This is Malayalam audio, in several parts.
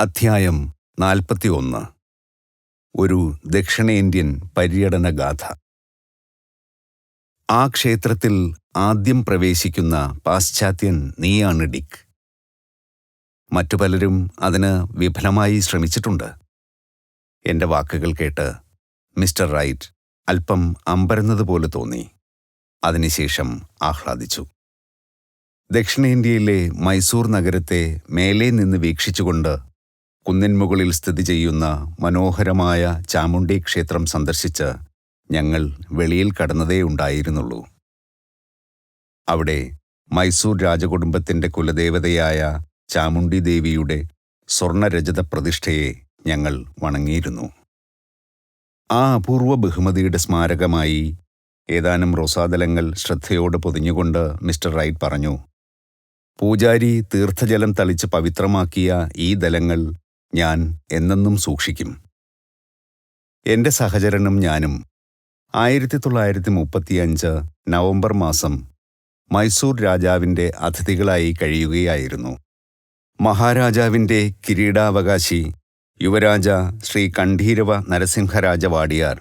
അധ്യായം 41. ഒരു ദക്ഷിണേന്ത്യൻ പര്യടനഗാഥ. ആ ക്ഷേത്രത്തിൽ ആദ്യം പ്രവേശിക്കുന്ന പാശ്ചാത്യൻ നീയാണ് ഡിക്ക്. മറ്റു പലരും അതിന് വിഫലമായി ശ്രമിച്ചിട്ടുണ്ട്. എൻ്റെ വാക്കുകൾ കേട്ട് മിസ്റ്റർ റൈറ്റ് അല്പം അമ്പരന്നതുപോലെ തോന്നി. അതിനുശേഷം ആഹ്ലാദിച്ചു. ദക്ഷിണേന്ത്യയിലെ മൈസൂർ നഗരത്തെ മേലെ നിന്ന് വീക്ഷിച്ചുകൊണ്ട് കുന്നിൻമുകളിൽ സ്ഥിതി ചെയ്യുന്ന മനോഹരമായ ചാമുണ്ഡി ക്ഷേത്രം സന്ദർശിച്ച് ഞങ്ങൾ വെളിയിൽ കടന്നതേയുണ്ടായിരുന്നുള്ളൂ. അവിടെ മൈസൂർ രാജകുടുംബത്തിൻ്റെ കുലദേവതയായ ചാമുണ്ഡി ദേവിയുടെ സ്വർണരജത പ്രതിഷ്ഠയെ ഞങ്ങൾ വണങ്ങിയിരുന്നു. ആ അപൂർവ ബഹുമതിയുടെ സ്മാരകമായി ഏതാനും റോസാദലങ്ങൾ ശ്രദ്ധയോടെ പൊതിഞ്ഞുകൊണ്ട് മിസ്റ്റർ റൈറ്റ് പറഞ്ഞു, പൂജാരി തീർത്ഥജലം തളിച്ച് പവിത്രമാക്കിയ ഈ ദലങ്ങൾ ഞാൻ എന്നെന്നും സൂക്ഷിക്കും. എൻ്റെ സഹചരനും ഞാനും 1935 നവംബർ മാസം മൈസൂർ രാജാവിൻ്റെ അതിഥികളായി കഴിയുകയായിരുന്നു. മഹാരാജാവിൻ്റെ കിരീടാവകാശി യുവരാജ ശ്രീ കണ്ഠീരവ നരസിംഹരാജ വാഡിയാർ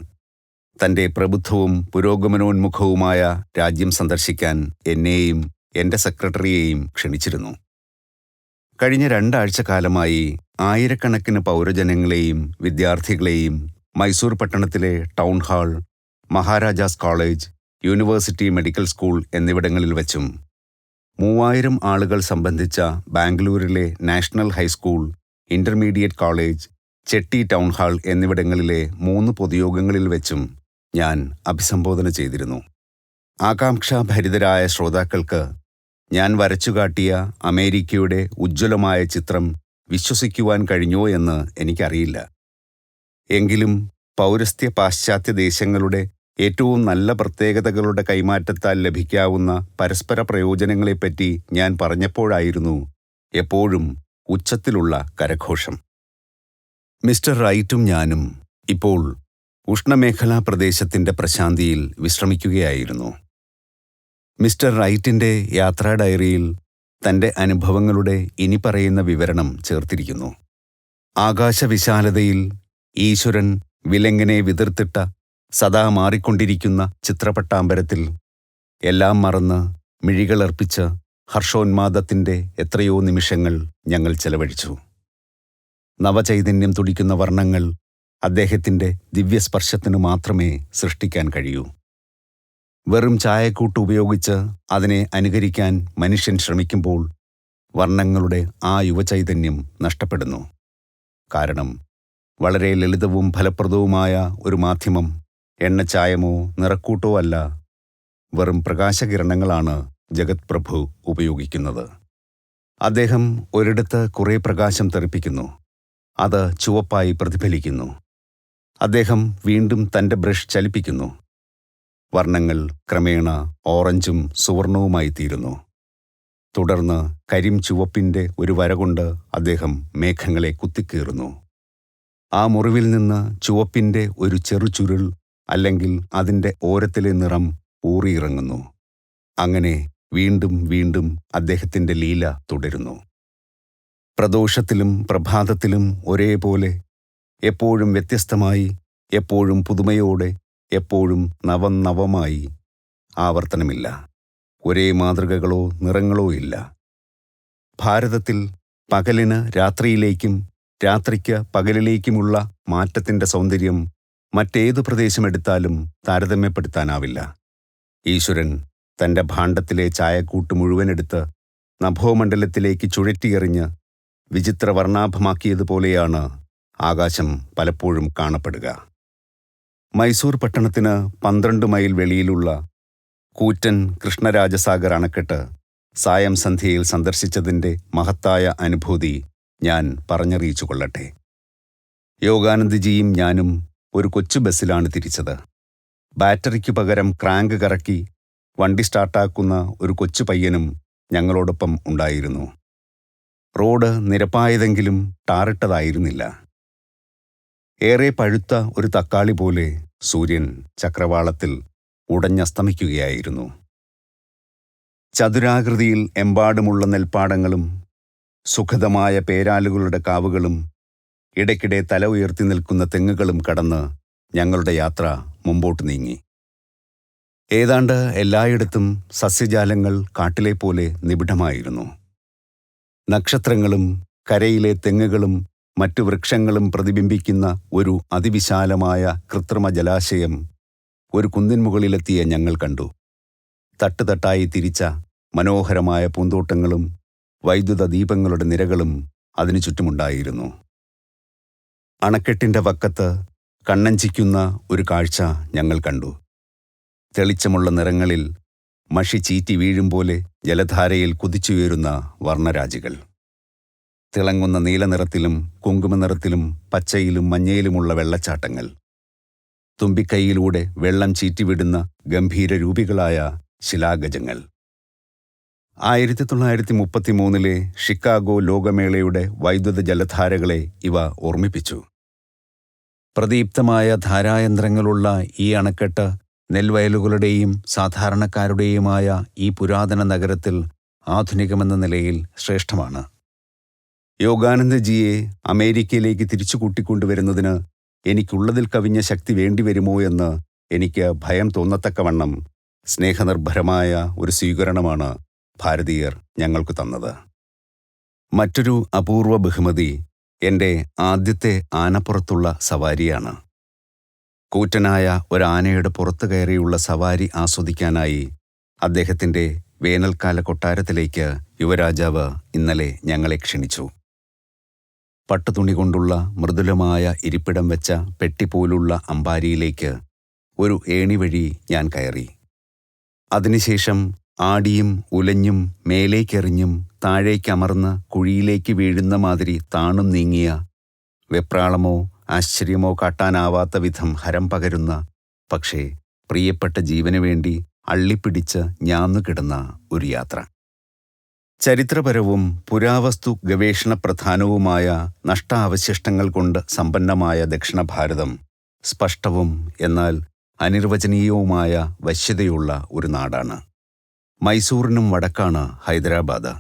തൻ്റെ പ്രബുദ്ധവും പുരോഗമനോന്മുഖവുമായ രാജ്യം സന്ദർശിക്കാൻ എന്നെയും എൻ്റെ സെക്രട്ടറിയെയും ക്ഷണിച്ചിരുന്നു. കഴിഞ്ഞ 2 ആഴ്ചക്കാലമായി ആയിരക്കണക്കിന് പൗരജനങ്ങളെയും വിദ്യാർത്ഥികളെയും മൈസൂർ പട്ടണത്തിലെ town hall, Maharajas college, university medical school എന്നിവിടങ്ങളിൽ വച്ചും 3000 ആളുകൾ സംബന്ധിച്ച ബാംഗ്ലൂരിലെ national high school, intermediate college, Chetty town hall എന്നിവിടങ്ങളിലെ 3 പൊതുയോഗങ്ങളിൽ വെച്ചും ഞാൻ അഭിസംബോധന ചെയ്തിരുന്നു. ആകാംക്ഷാഭരിതരായ ശ്രോതാക്കൾക്ക് ഞാൻ വരച്ചുകാട്ടിയ അമേരിക്കയുടെ ഉജ്ജ്വലമായ ചിത്രം വിശ്വസിക്കുവാൻ കഴിഞ്ഞോ എന്ന് എനിക്കറിയില്ല. എങ്കിലും പൗരസ്ത്യ പാശ്ചാത്യ ദേശങ്ങളുടെ ഏറ്റവും നല്ല പ്രത്യേകതകളുടെ കൈമാറ്റത്താൽ ലഭിക്കാവുന്ന പരസ്പര പ്രയോജനങ്ങളെപ്പറ്റി ഞാൻ പറഞ്ഞപ്പോഴായിരുന്നു എപ്പോഴും ഉച്ചത്തിലുള്ള കരഘോഷം. മിസ്റ്റർ റൈറ്റും ഞാനും ഇപ്പോൾ ഉഷ്ണമേഖലാ പ്രദേശത്തിൻ്റെ പ്രശാന്തിയിൽ വിശ്രമിക്കുകയായിരുന്നു. മിസ്റ്റർ റൈറ്റിൻ്റെ യാത്രാ ഡയറിയിൽ തൻ്റെ അനുഭവങ്ങളുടെ ഇനി പറയുന്ന വിവരണം ചേർത്തിരിക്കുന്നു. ആകാശവിശാലതയിൽ ഈശ്വരൻ വിലങ്ങനെ വിതിർത്തിട്ട സദാ മാറിക്കൊണ്ടിരിക്കുന്ന ചിത്രപട്ടാമ്പരത്തിൽ എല്ലാം മറന്ന് മിഴികളർപ്പിച്ച് ഹർഷോന്മാദത്തിൻ്റെ എത്രയോ നിമിഷങ്ങൾ ഞങ്ങൾ ചെലവഴിച്ചു. നവചൈതന്യം തുടിക്കുന്ന വർണ്ണങ്ങൾ അദ്ദേഹത്തിൻ്റെ ദിവ്യസ്പർശത്തിനു മാത്രമേ സൃഷ്ടിക്കാൻ കഴിയൂ. വെറും ചായക്കൂട്ട് ഉപയോഗിച്ച് അതിനെ അനുകരിക്കാൻ മനുഷ്യൻ ശ്രമിക്കുമ്പോൾ വർണ്ണങ്ങളുടെ ആ യുവചൈതന്യം നഷ്ടപ്പെടുന്നു. കാരണം വളരെ ലളിതവും ഫലപ്രദവുമായ ഒരു മാധ്യമം എണ്ണച്ചായമോ നിറക്കൂട്ടോ അല്ല, വെറും പ്രകാശകിരണങ്ങളാണ് ജഗത് പ്രഭു ഉപയോഗിക്കുന്നത്. അദ്ദേഹം ഒരിടത്ത് കുറേ പ്രകാശം തെറിപ്പിക്കുന്നു, അത് ചുവപ്പായി പ്രതിഫലിക്കുന്നു. അദ്ദേഹം വീണ്ടും തൻ്റെ ബ്രഷ് ചലിപ്പിക്കുന്നു. വർണ്ണങ്ങൾ ക്രമേണ ഓറഞ്ചും സുവർണവുമായി തീരുന്നു. തുടർന്ന് കരിം ചുവപ്പിൻ്റെ ഒരു വര കൊണ്ട് അദ്ദേഹം മേഘങ്ങളെ കുത്തിക്കീറുന്നു. ആ മുറിവിൽ നിന്ന് ചുവപ്പിൻ്റെ ഒരു ചെറു ചുരുൾ അല്ലെങ്കിൽ അതിൻ്റെ ഓരത്തിലെ നിറം ഊറിയിറങ്ങുന്നു. അങ്ങനെ വീണ്ടും വീണ്ടും അദ്ദേഹത്തിൻ്റെ ലീല തുടരുന്നു. പ്രദോഷത്തിലും പ്രഭാതത്തിലും ഒരേപോലെ, എപ്പോഴും വ്യത്യസ്തമായി, എപ്പോഴും പുതുമയോടെ, എപ്പോഴും നവമായി. ആവർത്തനമില്ല. ഒരേ മാതൃകകളോ നിറങ്ങളോ ഇല്ല. ഭാരതത്തിൽ പകലിന് രാത്രിയിലേക്കും രാത്രിക്ക് പകലിലേക്കുമുള്ള മാറ്റത്തിൻ്റെ സൗന്ദര്യം മറ്റേതു പ്രദേശമെടുത്താലും താരതമ്യപ്പെടുത്താനാവില്ല. ഈശ്വരൻ തൻ്റെ ഭാണ്ഡത്തിലെ ചായക്കൂട്ട് മുഴുവനെടുത്ത് നഭോമണ്ഡലത്തിലേക്ക് ചുഴറ്റിയെറിഞ്ഞ് വിചിത്ര വർണ്ണാഭമാക്കിയതുപോലെയാണ് ആകാശം പലപ്പോഴും കാണപ്പെടുക. മൈസൂർ പട്ടണത്തിന് 12 മൈൽ വെളിയിലുള്ള കൂറ്റൻ കൃഷ്ണരാജസാഗർ അണക്കെട്ട് സായം സന്ധ്യയിൽ സന്ദർശിച്ചതിൻ്റെ മഹത്തായ അനുഭൂതി ഞാൻ പറഞ്ഞറിയിച്ചു കൊള്ളട്ടെ. യോഗാനന്ദജിയും ഞാനും ഒരു കൊച്ചു ബസ്സിലാണ് തിരിച്ചത്. ബാറ്ററിക്കു പകരം ക്രാങ്ക് കറക്കി വണ്ടി സ്റ്റാർട്ടാക്കുന്ന ഒരു കൊച്ചു പയ്യനും ഞങ്ങളോടൊപ്പം ഉണ്ടായിരുന്നു. റോഡ് നിരപ്പായതെങ്കിലും ടാറിട്ടതായിരുന്നില്ല. ഏറെ പഴുത്ത ഒരു തക്കാളി പോലെ സൂര്യൻ ചക്രവാളത്തിൽ ഉടഞ്ഞസ്തമിക്കുകയായിരുന്നു. ചതുരാകൃതിയിൽ എമ്പാടുമുള്ള നെൽപ്പാടങ്ങളും സുഖദമായ പേരാലുകളുടെ കാവുകളും ഇടയ്ക്കിടെ തല ഉയർത്തി നിൽക്കുന്ന തെങ്ങുകളും കടന്ന് ഞങ്ങളുടെ യാത്ര മുമ്പോട്ട് നീങ്ങി. ഏതാണ്ട് എല്ലായിടത്തും സസ്യജാലങ്ങൾ കാട്ടിലെ പോലെ നിബിഡമായിരുന്നു. നക്ഷത്രങ്ങളും കരയിലെ തെങ്ങുകളും മറ്റു വൃക്ഷങ്ങളും പ്രതിബിംബിക്കുന്ന ഒരു അതിവിശാലമായ കൃത്രിമ ജലാശയം ഒരു കുന്നിൻ മുകളിലെത്തിയ ഞങ്ങൾ കണ്ടു. തട്ടുതട്ടായി തിരിച്ച മനോഹരമായ പൂന്തോട്ടങ്ങളും വൈദ്യുത ദീപങ്ങളുടെ നിരകളും അതിനു ചുറ്റുമുണ്ടായിരുന്നു. അണക്കെട്ടിൻ്റെ വക്കത്ത് കണ്ണഞ്ചിക്കുന്ന ഒരു കാഴ്ച ഞങ്ങൾ കണ്ടു. തെളിച്ചമുള്ള നിറങ്ങളിൽ മഷി ചീറ്റി വീഴും പോലെ ജലധാരയിൽ കുതിച്ചുയരുന്ന വർണ്ണരാജികൾ. തിളങ്ങുന്ന നീലനിറത്തിലും കുങ്കുമനിറത്തിലും പച്ചയിലും മഞ്ഞയിലുമുള്ള വെള്ളച്ചാട്ടങ്ങൾ. തുമ്പിക്കൈയിലൂടെ വെള്ളം ചീറ്റിവിടുന്ന ഗംഭീരരൂപികളായ ശിലാഗജങ്ങൾ. 1933 ഷിക്കാഗോ ലോകമേളയുടെ വൈദ്യുത ജലധാരകളെ ഇവ ഓർമ്മിപ്പിച്ചു. പ്രദീപ്തമായ ധാരായന്ത്രങ്ങളുള്ള ഈ അണക്കെട്ട് നെൽവയലുകളുടെയും സാധാരണക്കാരുടെയുമായ ഈ പുരാതന നഗരത്തിൽ ആധുനികമെന്ന നിലയിൽ ശ്രേഷ്ഠമാണ്. യോഗാനന്ദജിയെ അമേരിക്കയിലേക്ക് തിരിച്ചു കൂട്ടിക്കൊണ്ടുവരുന്നതിന് എനിക്കുള്ളതിൽ കവിഞ്ഞ ശക്തി വേണ്ടിവരുമോ എന്ന് എനിക്ക് ഭയം തോന്നത്തക്കവണ്ണം സ്നേഹനിർഭരമായ ഒരു സ്വീകരണമാണ് ഭാരതീയർ ഞങ്ങൾക്ക് തന്നത്. മറ്റൊരു അപൂർവ ബഹുമതി എൻ്റെ ആദ്യത്തെ ആനപ്പുറത്തുള്ള സവാരിയാണ്. കൂറ്റനായ ഒരാനയുടെ പുറത്തു കയറിയുള്ള സവാരി ആസ്വദിക്കാനായി അദ്ദേഹത്തിൻ്റെ വേനൽക്കാല കൊട്ടാരത്തിലേക്ക് യുവരാജാവ് ഇന്നലെ ഞങ്ങളെ ക്ഷണിച്ചു. പട്ടുതുണി കൊണ്ടുള്ള മൃദുലമായ ഇരിപ്പിടം വെച്ച പെട്ടിപോലുള്ള അമ്പാരിയിലേക്ക് ഒരു ഏണി വഴി ഞാൻ കയറി. അതിനുശേഷം ആടിയും ഉലഞ്ഞും മേലേക്കെറിഞ്ഞും താഴേക്കമർന്ന് കുഴിയിലേക്ക് വീഴുന്ന മാതിരി താണും നീങ്ങിയ, വെപ്രാളമോ ആശ്ചര്യമോ കാട്ടാനാവാത്ത വിധം ഹരം പകരുന്ന, പക്ഷേ പ്രിയപ്പെട്ട ജീവനു വേണ്ടി അള്ളിപ്പിടിച്ച് ഞാന്നുകിടന്ന ഒരു യാത്ര. ചരിത്രപരവും പുരാവസ്തു ഗവേഷണ പ്രധാനവുമായ നഷ്ടാവശിഷ്ടങ്ങൾ കൊണ്ട് സമ്പന്നമായ ദക്ഷിണഭാരതം സ്പഷ്ടവും എന്നാൽ അനിർവചനീയവുമായ വശ്യതയുള്ള ഒരു നാടാണ്. മൈസൂറിനും വടക്കാണ് ഹൈദരാബാദ്.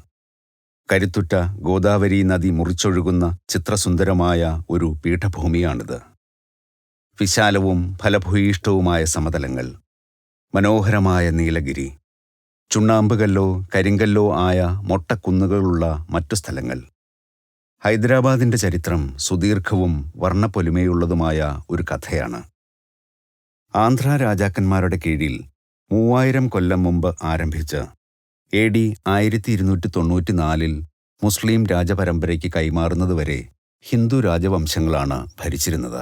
കരുത്തുറ്റ ഗോദാവരി നദി മുറിച്ചൊഴുകുന്ന ചിത്രസുന്ദരമായ ഒരു പീഠഭൂമിയാണിത്. വിശാലവും ഫലഭൂയിഷ്ടവുമായ സമതലങ്ങൾ, മനോഹരമായ നീലഗിരി, ചുണ്ണാമ്പുകല്ലോ കരിങ്കല്ലോ ആയ മൊട്ടക്കുന്നുകളുള്ള മറ്റു സ്ഥലങ്ങൾ. ഹൈദരാബാദിൻ്റെ ചരിത്രം സുദീർഘവും വർണ്ണപ്പൊലിമയുള്ളതുമായ ഒരു കഥയാണ്. ആന്ധ്ര രാജാക്കന്മാരുടെ കീഴിൽ 3000 കൊല്ലം മുമ്പ് ആരംഭിച്ച് AD 1294 മുസ്ലിം രാജപരമ്പരയ്ക്ക് കൈമാറുന്നതുവരെ ഹിന്ദു രാജവംശങ്ങളാണ് ഭരിച്ചിരുന്നത്.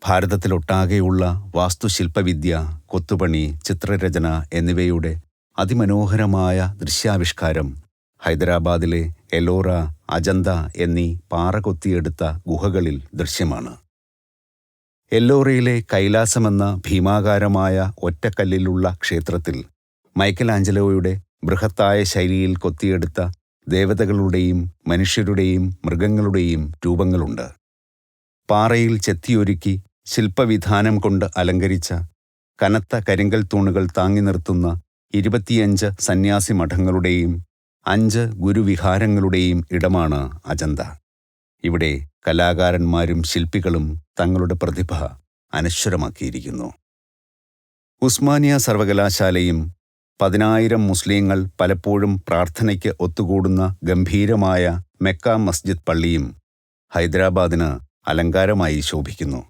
ഭാരതത്തിലൊട്ടാകെയുള്ള വാസ്തുശില്പവിദ്യ, കൊത്തുപണി, ചിത്രരചന എന്നിവയുടെ അതിമനോഹരമായ ദൃശ്യാവിഷ്കാരം ഹൈദരാബാദിലെ എലോറ, അജന്ത എന്നീ പാറ കൊത്തിയെടുത്ത ഗുഹകളിൽ ദൃശ്യമാണ്. എല്ലോറയിലെ കൈലാസമെന്ന ഭീമാകാരമായ ഒറ്റക്കല്ലിലുള്ള ക്ഷേത്രത്തിൽ മൈക്കലാഞ്ചലോയുടെ ബൃഹത്തായ ശൈലിയിൽ കൊത്തിയെടുത്ത ദേവതകളുടെയും മനുഷ്യരുടെയും മൃഗങ്ങളുടെയും രൂപങ്ങളുണ്ട്. പാറയിൽ ചെത്തിയൊരുക്കി ശില്പവിധാനം കൊണ്ട് അലങ്കരിച്ച കനത്ത കരിങ്കൽ തൂണുകൾ താങ്ങി നിർത്തുന്ന 25 സന്യാസി മഠങ്ങളുടെയും 5 ഗുരുവിഹാരങ്ങളുടെയും ഇടമാണ് അജന്ത. ഇവിടെ കലാകാരന്മാരും ശില്പികളും തങ്ങളുടെ പ്രതിഭ അനശ്വരമാക്കിയിരിക്കുന്നു. ഉസ്മാനിയ സർവകലാശാലയും 10,000 മുസ്ലിങ്ങൾ പലപ്പോഴും പ്രാർത്ഥനയ്ക്ക് ഒത്തുകൂടുന്ന ഗംഭീരമായ മെക്ക മസ്ജിദ് പള്ളിയും ഹൈദരാബാദിന് അലങ്കാരമായി ശോഭിക്കുന്നു.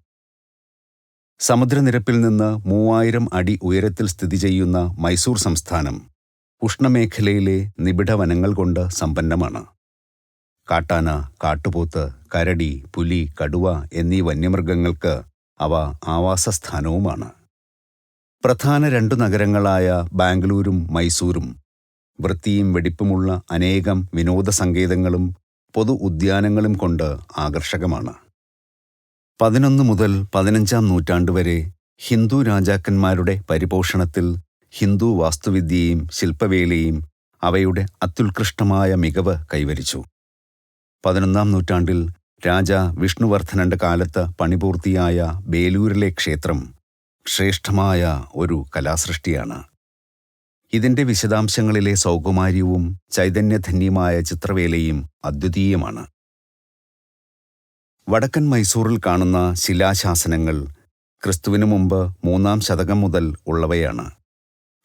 സമുദ്രനിരപ്പിൽ നിന്ന് 3000 അടി ഉയരത്തിൽ സ്ഥിതി ചെയ്യുന്ന മൈസൂർ സംസ്ഥാനം ഉഷ്ണമേഖലയിലെ നിബിഡ വനങ്ങൾ കൊണ്ട് സമ്പന്നമാണ്. കാട്ടാന, കാട്ടുപോത്ത്, കരടി, പുലി, കടുവ എന്നീ വന്യമൃഗങ്ങൾക്ക് അവ ആവാസസ്ഥാനവുമാണ്. പ്രധാന 2 നഗരങ്ങളായ ബാംഗ്ലൂരും മൈസൂരും വൃത്തിയും വെടിപ്പുമുള്ള അനേകം വിനോദസങ്കേതങ്ങളും പൊതു ഉദ്യാനങ്ങളും കൊണ്ട് ആകർഷകമാണ്. 11 മുതൽ 15-ാം നൂറ്റാണ്ട് വരെ ഹിന്ദു രാജാക്കന്മാരുടെ പരിപോഷണത്തിൽ ഹിന്ദു വാസ്തുവിദ്യയും ശില്പവേലയും അവയുടെ അത്യുത്കൃഷ്ടമായ മികവ് കൈവരിച്ചു. 11-ാം നൂറ്റാണ്ടിൽ രാജ വിഷ്ണുവർദ്ധനന്റെ കാലത്ത് പണിപൂർത്തിയായ ബേലൂരിലെ ക്ഷേത്രം ശ്രേഷ്ഠമായ ഒരു കലാസൃഷ്ടിയാണ്. ഇതിൻ്റെ വിശദാംശങ്ങളിലെ സൗകുമാര്യവും ചൈതന്യധന്യമായ ചിത്രവേലയും അദ്വിതീയമാണ്. വടക്കൻ മൈസൂറിൽ കാണുന്ന ശിലാശാസനങ്ങൾ ക്രിസ്തുവിനു മുമ്പ് 3-ാം ശതകം മുതൽ ഉള്ളവയാണ്.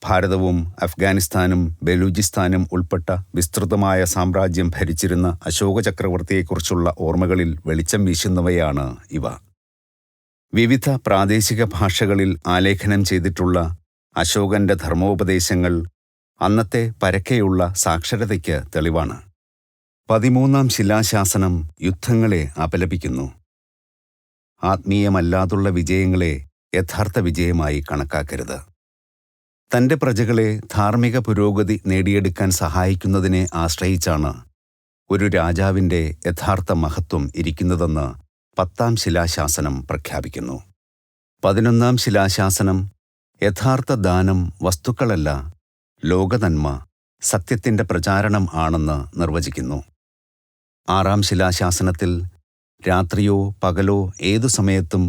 ഭാരതവും അഫ്ഗാനിസ്ഥാനും ബലൂചിസ്ഥാനും ഉൾപ്പെട്ട വിസ്തൃതമായ സാമ്രാജ്യം ഭരിച്ചിരുന്ന അശോക ചക്രവർത്തിയെക്കുറിച്ചുള്ള ഓർമ്മകളിൽ വെളിച്ചം വീശുന്നവയാണ് ഇവ. വിവിധ പ്രാദേശിക ഭാഷകളിൽ ആലേഖനം ചെയ്തിട്ടുള്ള അശോകന്റെ ധർമ്മോപദേശങ്ങൾ അന്നത്തെ പരക്കെയുള്ള സാക്ഷരതയ്ക്ക് തെളിവാണ്. 13-ാം ശിലാശാസനം യുദ്ധങ്ങളെ അപലപിക്കുന്നു. ആത്മീയമല്ലാതുള്ള വിജയങ്ങളെ യഥാർത്ഥ വിജയമായി കണക്കാക്കരുത്. തൻ്റെ പ്രജകളെ ധാർമ്മിക പുരോഗതി നേടിയെടുക്കാൻ സഹായിക്കുന്നതിനെ ആശ്രയിച്ചാണ് ഒരു രാജാവിൻ്റെ യഥാർത്ഥ മഹത്വം ഇരിക്കുന്നതെന്ന് 10-ാം ശിലാശാസനം പ്രഖ്യാപിക്കുന്നു. 11-ാം ശിലാശാസനം യഥാർത്ഥ ദാനം വസ്തുക്കളല്ല, ലോകനന്മ, സത്യത്തിൻ്റെ പ്രചാരണം ആണെന്ന് നിർവചിക്കുന്നു. 6-ാം ശിലാശാസനത്തിൽ രാത്രിയോ പകലോ ഏതു സമയത്തും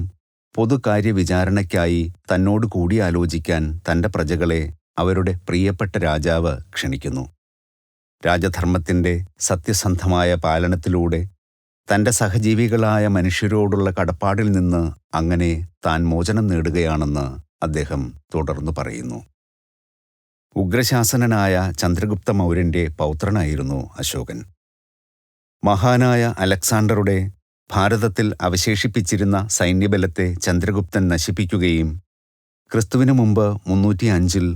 പൊതുകാര്യവിചാരണയ്ക്കായി തന്നോട് കൂടിയാലോചിക്കാൻ തൻ്റെ പ്രജകളെ അവരുടെ പ്രിയപ്പെട്ട രാജാവ് ക്ഷണിക്കുന്നു. രാജധർമ്മത്തിൻ്റെ സത്യസന്ധമായ പാലനത്തിലൂടെ തൻ്റെ സഹജീവികളായ മനുഷ്യരോടുള്ള കടപ്പാടിൽ നിന്ന് അങ്ങനെ താൻ മോചനം നേടുകയാണെന്ന് അദ്ദേഹം തുടർന്നു പറയുന്നു. ഉഗ്രശാസനനായ ചന്ദ്രഗുപ്ത മൗര്യൻ്റെ പൗത്രനായിരുന്നു അശോകൻ. മഹാനായ അലക്സാണ്ടറുടെ ഭാരതത്തിൽ അവശേഷിപ്പിച്ചിരുന്ന സൈന്യബലത്തെ ചന്ദ്രഗുപ്തൻ നശിപ്പിക്കുകയും ക്രിസ്തുവിനു മുമ്പ് 305-ൽ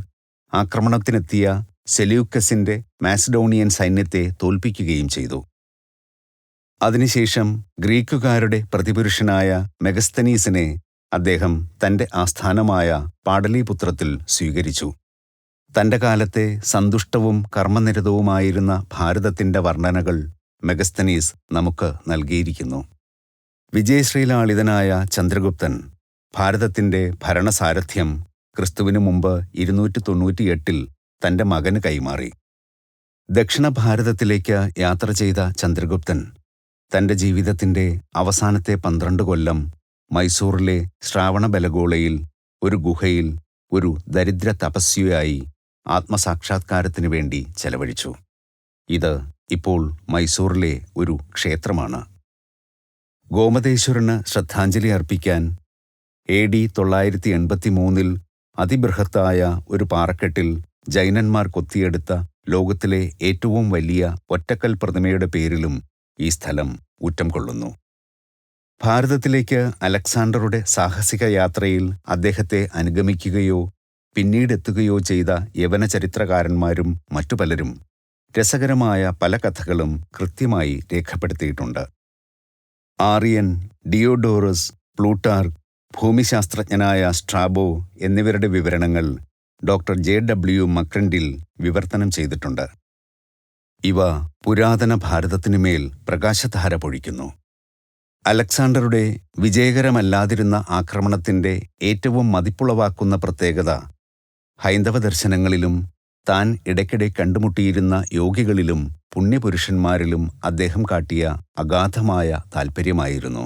ആക്രമണത്തിനെത്തിയ സെല്യൂക്കസിന്റെ മാസിഡോണിയൻ സൈന്യത്തെ തോൽപ്പിക്കുകയും ചെയ്തു. അതിനുശേഷം ഗ്രീക്കുകാരുടെ പ്രതിപുരുഷനായ മെഗസ്തനീസിനെ അദ്ദേഹം തൻ്റെ ആസ്ഥാനമായ പാടലീപുത്രത്തിൽ സ്വീകരിച്ചു. തൻ്റെ കാലത്തെ സന്തുഷ്ടവും കർമ്മനിരതവുമായിരുന്ന ഭാരതത്തിൻ്റെ വർണ്ണനകൾ മെഗസ്തനീസ് നമുക്ക് നൽകിയിരിക്കുന്നു. വിജയശ്രീലാളിതനായ ചന്ദ്രഗുപ്തൻ ഭാരതത്തിൻ്റെ ഭരണസാരഥ്യം ക്രിസ്തുവിനു മുമ്പ് 298-ൽ തൻ്റെ മകന് കൈമാറി. ദക്ഷിണ ഭാരതത്തിലേക്ക് യാത്ര ചെയ്ത ചന്ദ്രഗുപ്തൻ തൻ്റെ ജീവിതത്തിൻ്റെ അവസാനത്തെ 12 കൊല്ലം മൈസൂറിലെ ശ്രാവണബലഗോളയിൽ ഒരു ഗുഹയിൽ ഒരു ദരിദ്ര തപസ്വിയായി ആത്മസാക്ഷാത്കാരത്തിനു വേണ്ടി ചെലവഴിച്ചു. ഇത് ഇപ്പോൾ മൈസൂറിലെ ഒരു ക്ഷേത്രമാണ്. ഗോമതേശ്വരന് ശ്രദ്ധാഞ്ജലി അർപ്പിക്കാൻ AD 983-ൽ അതിബൃഹത്തായ ഒരു പാറക്കെട്ടിൽ ജൈനന്മാർ കൊത്തിയെടുത്ത ലോകത്തിലെ ഏറ്റവും വലിയ ഒറ്റക്കൽ പ്രതിമയുടെ പേരിലും ഈ സ്ഥലം ഊറ്റം കൊള്ളുന്നു. ഭാരതത്തിലേക്ക് അലക്സാണ്ടറുടെ സാഹസിക യാത്രയിൽ അദ്ദേഹത്തെ അനുഗമിക്കുകയോ പിന്നീടെത്തുകയോ ചെയ്ത യവന ചരിത്രകാരന്മാരും മറ്റു പലരും രസകരമായ പല കഥകളും കൃത്യമായി രേഖപ്പെടുത്തിയിട്ടുണ്ട്. ആറിയൻ, ഡിയോഡോറസ്, പ്ലൂട്ടാർക്ക്, ഭൂമിശാസ്ത്രജ്ഞനായ സ്ട്രാബോ എന്നിവരുടെ വിവരണങ്ങൾ ഡോക്ടർ JW മക്രൻഡിൽ വിവർത്തനം ചെയ്തിട്ടുണ്ട്. ഇവ പുരാതന ഭാരതത്തിനുമേൽ പ്രകാശധാര പൊഴിക്കുന്നു. അലക്സാണ്ടറുടെ വിജയകരമല്ലാതിരുന്ന ആക്രമണത്തിൻ്റെ ഏറ്റവും മതിപ്പുളവാക്കുന്ന പ്രത്യേകത ഹൈന്ദവ ദർശനങ്ങളിലും താൻ ഇടയ്ക്കിടെ കണ്ടുമുട്ടിയിരുന്ന യോഗികളിലും പുണ്യപുരുഷന്മാരിലും അദ്ദേഹം കാട്ടിയ അഗാധമായ താൽപ്പര്യമായിരുന്നു.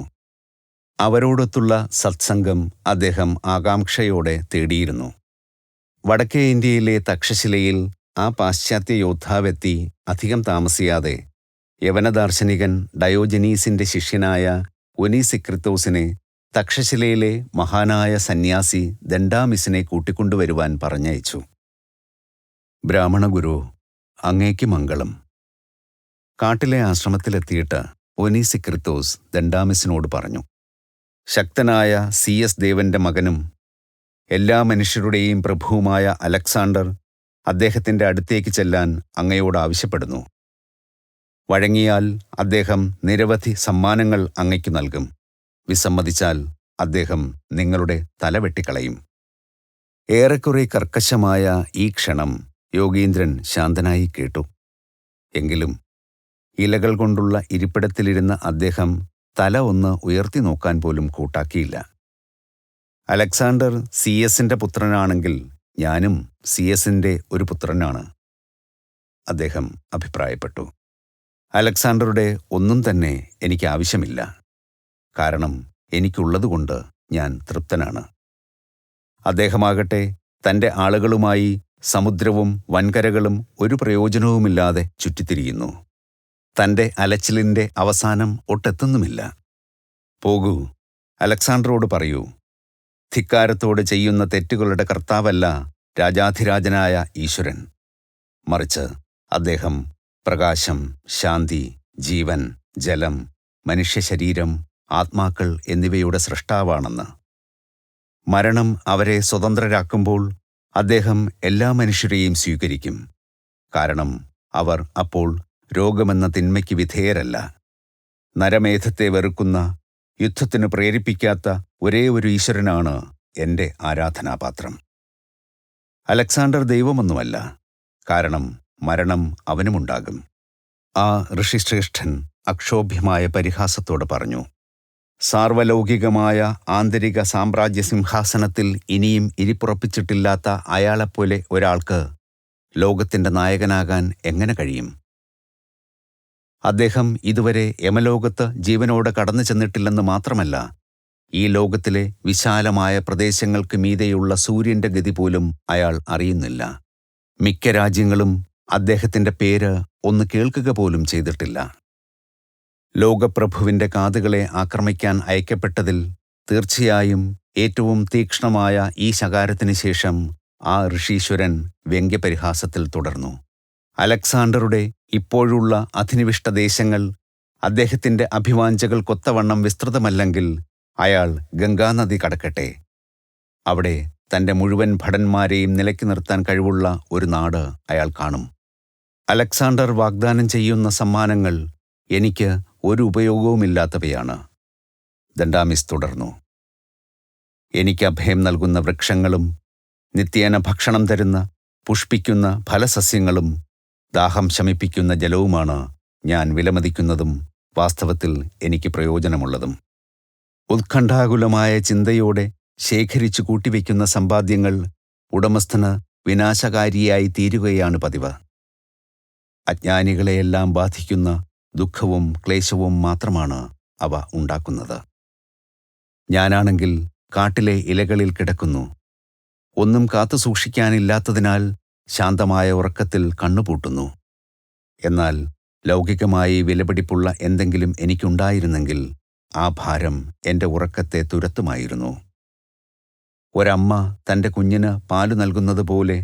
അവരോടൊത്തുള്ള സത്സംഗം അദ്ദേഹം ആകാംക്ഷയോടെ തേടിയിരുന്നു. വടക്കേ ഇന്ത്യയിലെ തക്ഷശിലയിൽ ആ പാശ്ചാത്യ യോദ്ധാവെത്തി അധികം താമസിയാതെ യവനദാർശനികൻ ഡയോജനീസിന്റെ ശിഷ്യനായ ഒനീസിക്രിത്തോസിനെ തക്ഷശിലയിലെ മഹാനായ സന്യാസി ദണ്ഡാമിസിനെ കൂട്ടിക്കൊണ്ടുവരുവാൻ പറഞ്ഞയച്ചു. ബ്രാഹ്മണഗുരു, അങ്ങേക്ക് മംഗളം. കാട്ടിലെ ആശ്രമത്തിലെത്തിയിട്ട് ഒനീസിക്രിത്തോസ് ദണ്ഡാമിസിനോട് പറഞ്ഞു, ശക്തനായ CS ദേവന്റെ മകനും എല്ലാ മനുഷ്യരുടെയും പ്രഭുവുമായ അലക്സാണ്ടർ അദ്ദേഹത്തിൻ്റെ അടുത്തേക്ക് ചെല്ലാൻ അങ്ങയോട് ആവശ്യപ്പെടുന്നു. വഴങ്ങിയാൽ അദ്ദേഹം നിരവധി സമ്മാനങ്ങൾ അങ്ങയ്ക്ക് നൽകും. വിസമ്മതിച്ചാൽ അദ്ദേഹം നിങ്ങളുടെ തല വെട്ടിക്കളയും. ഏറെക്കുറെ കർക്കശമായ ഈ ക്ഷണം യോഗീന്ദ്രൻ ശാന്തനായി കേട്ടു. എങ്കിലും ഇലകൾ കൊണ്ടുള്ള ഇരിപ്പിടത്തിലിരുന്ന അദ്ദേഹം തല ഒന്ന് ഉയർത്തി നോക്കാൻ പോലും കൂട്ടാക്കിയില്ല. അലക്സാണ്ടർ CS-ന്റെ പുത്രനാണെങ്കിൽ ഞാനും CS-ന്റെ ഒരു പുത്രനാണ്, അദ്ദേഹം അഭിപ്രായപ്പെട്ടു. അലക്സാണ്ടറുടെ ഒന്നും തന്നെ എനിക്ക് ആവശ്യമില്ല. കാരണം എനിക്കുള്ളതുകൊണ്ട് ഞാൻ തൃപ്തനാണ്. അദ്ദേഹമാകട്ടെ തൻ്റെ ആളുകളുമായി സമുദ്രവും വൻകരകളും ഒരു പ്രയോജനവുമില്ലാതെ ചുറ്റിത്തിരിയുന്നു. തൻ്റെ അലച്ചിലിൻ്റെ അവസാനം ഒട്ടെത്തുന്നുമില്ല. പോകൂ, അലക്സാണ്ടറോട് പറയൂ, ധിക്കാരത്തോടെ ചെയ്യുന്ന തെറ്റുകളുടെ കർത്താവല്ല രാജാധിരാജനായ ഈശ്വരൻ. മറിച്ച് അദ്ദേഹം പ്രകാശം, ശാന്തി, ജീവൻ, ജലം, മനുഷ്യശരീരം, ആത്മാക്കൾ എന്നിവയുടെ സൃഷ്ടാവാണെന്ന്. മരണം അവരെ സ്വതന്ത്രരാക്കുമ്പോൾ അദ്ദേഹം എല്ലാ മനുഷ്യരെയും സ്വീകരിക്കും. കാരണം അവർ അപ്പോൾ രോഗമെന്ന തിന്മയ്ക്ക് വിധേയരല്ല. നരമേധത്തെ വെറുക്കുന്ന, യുദ്ധത്തിന് പ്രേരിപ്പിക്കാത്ത ഒരേ ഒരു ഈശ്വരനാണ് എൻ്റെ ആരാധനാപാത്രം. അലക്സാണ്ടർ ദൈവമൊന്നുമല്ല, കാരണം മരണം അവനുമുണ്ടാകും. ആ ഋഷിശ്രേഷ്ഠൻ അക്ഷോഭ്യമായ പരിഹാസത്തോടെ പറഞ്ഞു, സാർവലൗകികമായ ആന്തരിക സാമ്രാജ്യ സിംഹാസനത്തിൽ ഇനിയും ഇരിപ്പുറപ്പിച്ചിട്ടില്ലാത്ത അയാളെപ്പോലെ ഒരാൾക്ക് ലോകത്തിൻ്റെ നായകനാകാൻ എങ്ങനെ കഴിയും? അദ്ദേഹം ഇതുവരെ യമലോകത്ത് ജീവനോടെ കടന്നു ചെന്നിട്ടില്ലെന്ന് മാത്രമല്ല, ഈ ലോകത്തിലെ വിശാലമായ പ്രദേശങ്ങൾക്ക് മീതെയുള്ള സൂര്യന്റെ ഗതി പോലും അയാൾ അറിയുന്നില്ല. മിക്ക രാജ്യങ്ങളും അദ്ദേഹത്തിൻ്റെ പേര് ഒന്ന് കേൾക്കുക പോലും ചെയ്തിട്ടില്ല. ലോകപ്രഭുവിൻ്റെ കാതുകളെ ആക്രമിക്കാൻ അയക്കപ്പെട്ടതിൽ തീർച്ചയായും ഏറ്റവും തീക്ഷ്ണമായ ഈ ശകാരത്തിന് ശേഷം ആ ഋഷീശ്വരൻ വ്യംഗ്യപരിഹാസത്തിൽ തുടർന്നു. അലക്സാണ്ടറുടെ ഇപ്പോഴുള്ള അധിനിവിഷ്ട ദേശങ്ങൾ അദ്ദേഹത്തിൻ്റെ അഭിവാഞ്ചകൾക്കൊത്തവണ്ണം വിസ്തൃതമല്ലെങ്കിൽ അയാൾ ഗംഗാനദി കടക്കട്ടെ. അവിടെ തൻ്റെ മുഴുവൻ ഭടന്മാരെയും നിലയ്ക്ക് നിർത്താൻ കഴിവുള്ള ഒരു നാട് അയാൾ കാണും. അലക്സാണ്ടർ വാഗ്ദാനം ചെയ്യുന്ന സമ്മാനങ്ങൾ എനിക്ക് ഒരു ഉപയോഗവുമില്ലാത്തവയാണ്. ദണ്ഡാമിസ് തുടർന്നു. എനിക്ക് അഭയം നൽകുന്ന വൃക്ഷങ്ങളും നിത്യേന ഭക്ഷണം തരുന്ന പുഷ്പിക്കുന്ന ഫലസസ്യങ്ങളും ദാഹം ശമിപ്പിക്കുന്ന ജലവുമാണ് ഞാൻ വിലമതിക്കുന്നതും വാസ്തവത്തിൽ എനിക്ക് പ്രയോജനമുള്ളതും. ഉത്കണ്ഠാകുലമായ ചിന്തയോടെ ശേഖരിച്ചു കൂട്ടിവെക്കുന്ന സമ്പാദ്യങ്ങൾ ഉടമസ്ഥന് വിനാശകാരിയായി തീരുകയാണ് പതിവ്. അജ്ഞാനികളെയെല്ലാം ബാധിക്കുന്ന ദുഃഖവും ക്ലേശവും മാത്രമാണ് അവ ഉണ്ടാക്കുന്നത്. ഞാനാണെങ്കിൽ കാട്ടിലെ ഇലകളിൽ കിടക്കുന്നു. ഒന്നും കാത്തു സൂക്ഷിക്കാനില്ലാത്തതിനാൽ ശാന്തമായ ഉറക്കത്തിൽ കണ്ണുപൂട്ടുന്നു. എന്നാൽ ലൗകികമായി വിലപിടിപ്പുള്ള എന്തെങ്കിലും എനിക്കുണ്ടായിരുന്നെങ്കിൽ ആ ഭാരം എൻ്റെ ഉറക്കത്തെ തുരത്തുമായിരുന്നു. ഒരമ്മ തൻ്റെ കുഞ്ഞിന് പാലു നൽകുന്നത് പോലെ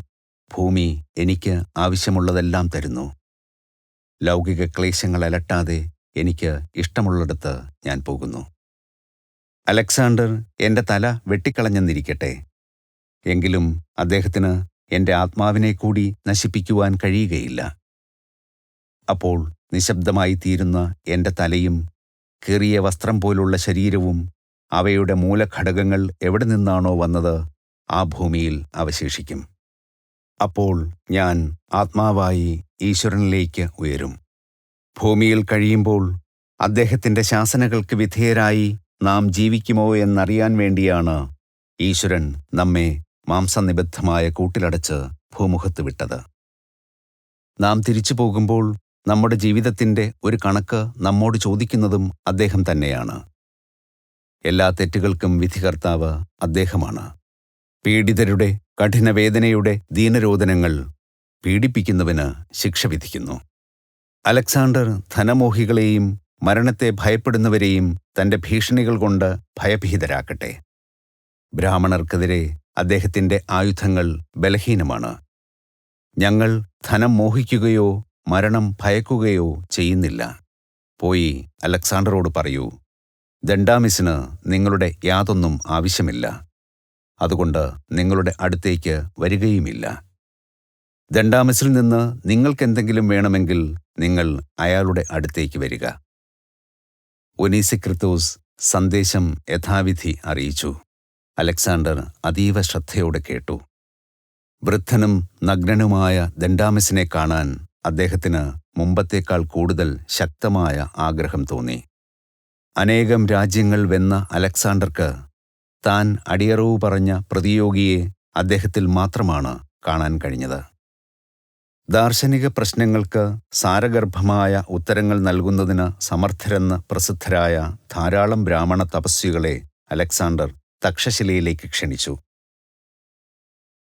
ഭൂമി എനിക്ക് ആവശ്യമുള്ളതെല്ലാം തരുന്നു. ലൗകിക ക്ലേശങ്ങൾ അലട്ടാതെ എനിക്ക് ഇഷ്ടമുള്ളിടത്ത് ഞാൻ പോകുന്നു. അലക്സാണ്ടർ എൻ്റെ തല വെട്ടിക്കളഞ്ഞെന്നിരിക്കട്ടെ, എങ്കിലും അദ്ദേഹത്തിന് എൻ്റെ ആത്മാവിനെ കൂടി നശിപ്പിക്കുവാൻ കഴിയുകയില്ല. അപ്പോൾ നിശബ്ദമായി തീരുന്ന എൻ്റെ തലയും കീറിയ വസ്ത്രം പോലുള്ള ശരീരവും അവയുടെ മൂലഘടകങ്ങൾ എവിടെ നിന്നാണോ വന്നത് ആ ഭൂമിയിൽ അവശേഷിക്കും. അപ്പോൾ ഞാൻ ആത്മാവായി ഈശ്വരനിലേക്ക് ഉയരും. ഭൂമിയിൽ കഴിയുമ്പോൾ അദ്ദേഹത്തിൻ്റെ ശാസനകൾക്ക് വിധേയരായി നാം ജീവിക്കുമോ എന്നറിയാൻ വേണ്ടിയാണ് ഈശ്വരൻ നമ്മെ മാംസനിബദ്ധമായ കൂട്ടിലടച്ച് ഭൂമുഖത്ത് വിട്ടത്. നാം തിരിച്ചു പോകുമ്പോൾ നമ്മുടെ ജീവിതത്തിൻ്റെ ഒരു കണക്ക് നമ്മോട് ചോദിക്കുന്നതും അദ്ദേഹം തന്നെയാണ്. എല്ലാ തെറ്റുകൾക്കും വിധികർത്താവ് അദ്ദേഹമാണ്. പീഡിതരുടെ കഠിനവേദനയുടെ ദീനരോദനങ്ങൾ പീഡിപ്പിക്കുന്നവന് ശിക്ഷ വിധിക്കുന്നു. അലക്സാണ്ടർ ധനമോഹികളെയും മരണത്തെ ഭയപ്പെടുന്നവരെയും തൻ്റെ ഭീഷണികൾ കൊണ്ട് ഭയഭീതരാക്കട്ടെ. ബ്രാഹ്മണർക്കെതിരെ അദ്ദേഹത്തിൻ്റെ ആയുധങ്ങൾ ബലഹീനമാണ്. ഞങ്ങൾ ധനം മോഹിക്കുകയോ മരണം ഭയക്കുകയോ ചെയ്യുന്നില്ല. പോയി അലക്സാണ്ടറോട് പറയൂ, ദണ്ഡാമിസിന് നിങ്ങളുടെ യാതൊന്നും ആവശ്യമില്ല. അതുകൊണ്ട് നിങ്ങളുടെ അടുത്തേക്ക് വരികയുമില്ല. ദണ്ഡാമിസിൽ നിന്ന് നിങ്ങൾക്കെന്തെങ്കിലും വേണമെങ്കിൽ നിങ്ങൾ അയാളുടെ അടുത്തേക്ക് വരിക. ഒനീസിക്രിത്തോസ് സന്ദേശം യഥാവിധി അറിയിച്ചു. അലക്സാണ്ടർ അതീവ ശ്രദ്ധയോടെ കേട്ടു. വൃദ്ധനും നഗ്നനുമായ ദണ്ഡാമിസിനെ കാണാൻ അദ്ദേഹത്തിന് മുമ്പത്തേക്കാൾ കൂടുതൽ ശക്തമായ ആഗ്രഹം തോന്നി. അനേകം രാജ്യങ്ങൾ വെന്ന അലക്സാണ്ടർക്ക് താൻ അടിയറവു പറഞ്ഞ പ്രതിയോഗിയെ അദ്ദേഹത്തിൽ മാത്രമാണ് കാണാൻ കഴിഞ്ഞത്. ദാർശനിക പ്രശ്നങ്ങൾക്ക് സാരഗർഭമായ ഉത്തരങ്ങൾ നൽകുന്നതിന് സമർത്ഥരെന്ന് പ്രസിദ്ധരായ ധാരാളം ബ്രാഹ്മണ തപസ്വികളെ അലക്സാണ്ടർ തക്ഷശിലയിലേക്ക് ക്ഷണിച്ചു.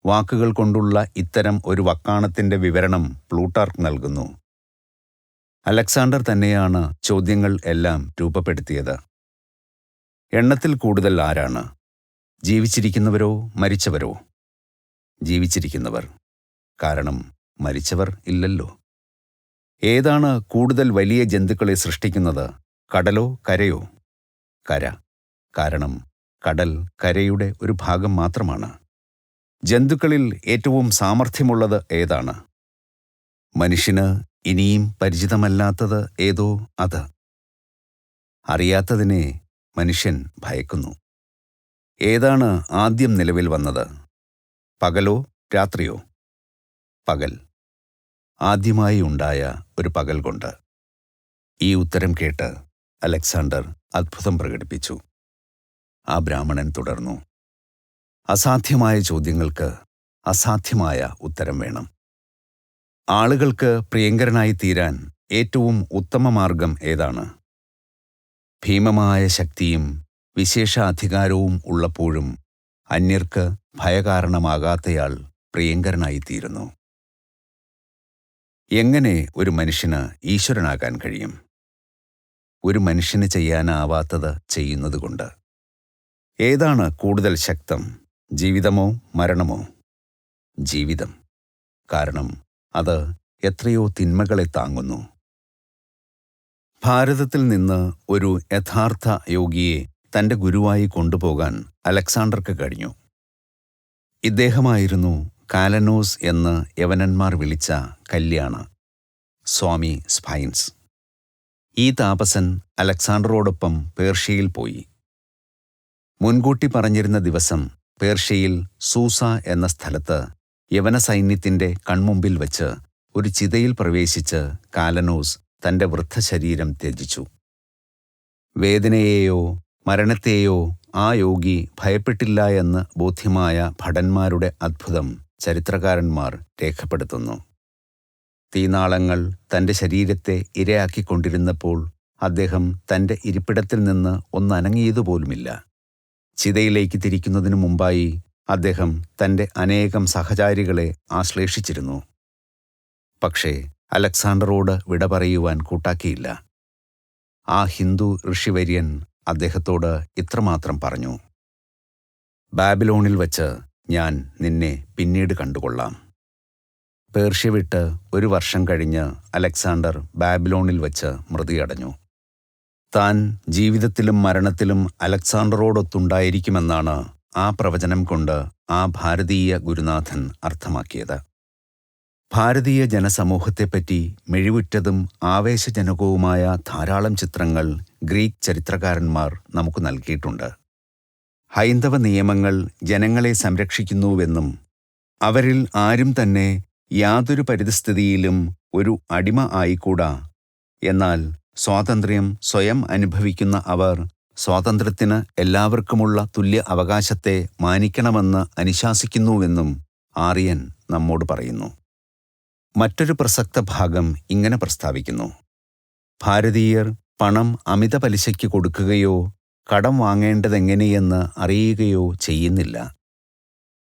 വാക്കുകൾ കൊണ്ടുള്ള ഇത്തരം ഒരു വക്കാണത്തിന്റെ വിവരണം പ്ലൂട്ടാർക്ക് നൽകുന്നു. അലക്സാണ്ടർ തന്നെയാണ് ചോദ്യങ്ങൾ എല്ലാം രൂപപ്പെടുത്തിയത്. എണ്ണത്തിൽ കൂടുതൽ ആരാണ്? ജീവിച്ചിരിക്കുന്നവരോ മരിച്ചവരോ? ജീവിച്ചിരിക്കുന്നവർ. കാരണം മരിച്ചവർ ഇല്ലല്ലോ. ഏതാണ് കൂടുതൽ വലിയ ജന്തുക്കളെ സൃഷ്ടിക്കുന്നത്? കടലോ കരയോ? കര. കാരണം കടൽ കരയുടെ ഒരു ഭാഗം മാത്രമാണ്. ജന്തുക്കളിൽ ഏറ്റവും സാമർഥ്യമുള്ളത് ഏതാണ്? മനുഷ്യന് ഇനിയും പരിചിതമല്ലാത്തത് ഏതോ അത്. അറിയാത്തതിനെ മനുഷ്യൻ ഭയക്കുന്നു. ഏതാണ് ആദ്യം നിലവിൽ വന്നത്? പകലോ രാത്രിയോ? പകൽ. ആദ്യമായി ഉണ്ടായ ഒരു പകൽ കൊണ്ട്. ഈ ഉത്തരം കേട്ട് അലക്സാണ്ടർ അത്ഭുതം പ്രകടിപ്പിച്ചു. ആ ബ്രാഹ്മണൻ തുടർന്നു, അസാധ്യമായ ചോദ്യങ്ങൾക്ക് അസാധ്യമായ ഉത്തരം വേണം. ആളുകൾക്ക് പ്രിയങ്കരനായി തീരാൻ ഏറ്റവും ഉത്തമ മാർഗം ഏതാണ്? ഭീമമായ ശക്തിയും വിശേഷ അധികാരവും ഉള്ളപ്പോഴും അന്യർക്ക് ഭയകാരണമാകാത്തയാൾ പ്രിയങ്കരനായിത്തീരുന്നു. എങ്ങനെ ഒരു മനുഷ്യന് ഈശ്വരനാകാൻ കഴിയും? ഒരു മനുഷ്യന് ചെയ്യാനാവാത്തത് ചെയ്യുന്നതുകൊണ്ട്. ഏതാണ് കൂടുതൽ ശക്തം, ജീവിതമോ മരണമോ? ജീവിതം. കാരണം അത് എത്രയോ തിന്മകളെ താങ്ങുന്നു. ഭാരതത്തിൽ നിന്ന് ഒരു യഥാർത്ഥ യോഗിയെ തൻ്റെ ഗുരുവായി കൊണ്ടുപോകാൻ അലക്സാണ്ടർക്ക് കഴിഞ്ഞു. ഇദ്ദേഹമായിരുന്നു കാലനോസ് എന്ന് യവനന്മാർ വിളിച്ച കല്യാണ സ്വാമി സ്ഫൈൻസ്. ഈ താപസൻ അലക്സാണ്ടറോടൊപ്പം പേർഷ്യയിൽ പോയി. മുൻകൂട്ടി പറഞ്ഞിരുന്ന ദിവസം പേർഷ്യയിൽ സൂസ എന്ന സ്ഥലത്ത് യവന സൈന്യത്തിൻ്റെ കൺമുമ്പിൽ വച്ച് ഒരു ചിതയിൽ പ്രവേശിച്ച് കാലനോസ് തൻ്റെ വൃദ്ധശരീരം ത്യജിച്ചു. വേദനയെയോ മരണത്തെയോ ആ യോഗി ഭയപ്പെട്ടില്ല എന്ന് ബോധ്യമായ ഭടന്മാരുടെ അത്ഭുതം ചരിത്രകാരന്മാർ രേഖപ്പെടുത്തുന്നു. തീനാളങ്ങൾ തൻ്റെ ശരീരത്തെ ഇരയാക്കിക്കൊണ്ടിരുന്നപ്പോൾ അദ്ദേഹം തൻ്റെ ഇരിപ്പിടത്തിൽ നിന്ന് ഒന്നനങ്ങിയതുപോലുമില്ല. ചിതയിലേക്ക് തിരിക്കുന്നതിനു മുമ്പായി അദ്ദേഹം തൻ്റെ അനേകം സഹചാരികളെ ആശ്ലേഷിച്ചിരുന്നു. പക്ഷേ അലക്സാണ്ടറോട് വിട പറയുവാൻ കൂട്ടാക്കിയില്ല. ആ ഹിന്ദു ഋഷിവര്യൻ അദ്ദേഹത്തോട് ഇത്രമാത്രം പറഞ്ഞു, ബാബിലോണിൽ വച്ച് ഞാൻ നിന്നെ പിന്നീട് കണ്ടുകൊള്ളാം. പേർഷ്യ വിട്ട് 1 വർഷം കഴിഞ്ഞ് അലക്സാണ്ടർ ബാബിലോണിൽ വച്ച് മൃതിയടഞ്ഞു. താൻ ജീവിതത്തിലും മരണത്തിലും അലക്സാണ്ടറോടൊത്തുണ്ടായിരിക്കുമെന്നാണ് ആ പ്രവചനം കൊണ്ട് ആ ഭാരതീയ ഗുരുനാഥൻ അർത്ഥമാക്കിയത്. ഭാരതീയ ജനസമൂഹത്തെപ്പറ്റി മിഴിവുറ്റതും ആവേശജനകവുമായ ധാരാളം ചിത്രങ്ങൾ ഗ്രീക്ക് ചരിത്രകാരന്മാർ നമുക്ക് നൽകിയിട്ടുണ്ട്. ഹൈന്ദവ നിയമങ്ങൾ ജനങ്ങളെ സംരക്ഷിക്കുന്നുവെന്നും അവരിൽ ആരും തന്നെ യാതൊരു പരിതസ്ഥിതിയിലും ഒരു അടിമ ആയിക്കൂടാ, എന്നാൽ സ്വാതന്ത്ര്യം സ്വയം അനുഭവിക്കുന്ന അവർ സ്വാതന്ത്ര്യത്തിന് എല്ലാവർക്കുമുള്ള തുല്യ അവകാശത്തെ മാനിക്കണമെന്ന് അനുശാസിക്കുന്നുവെന്നും ആര്യൻ നമ്മോട് പറയുന്നു. മറ്റൊരു പ്രസക്ത ഭാഗം ഇങ്ങനെ പ്രസ്താവിക്കുന്നു: ഭാരതീയർ പണം അമിത പലിശയ്ക്ക് കൊടുക്കുകയോ കടം വാങ്ങേണ്ടതെങ്ങനെയെന്ന് അറിയുകയോ ചെയ്യുന്നില്ല.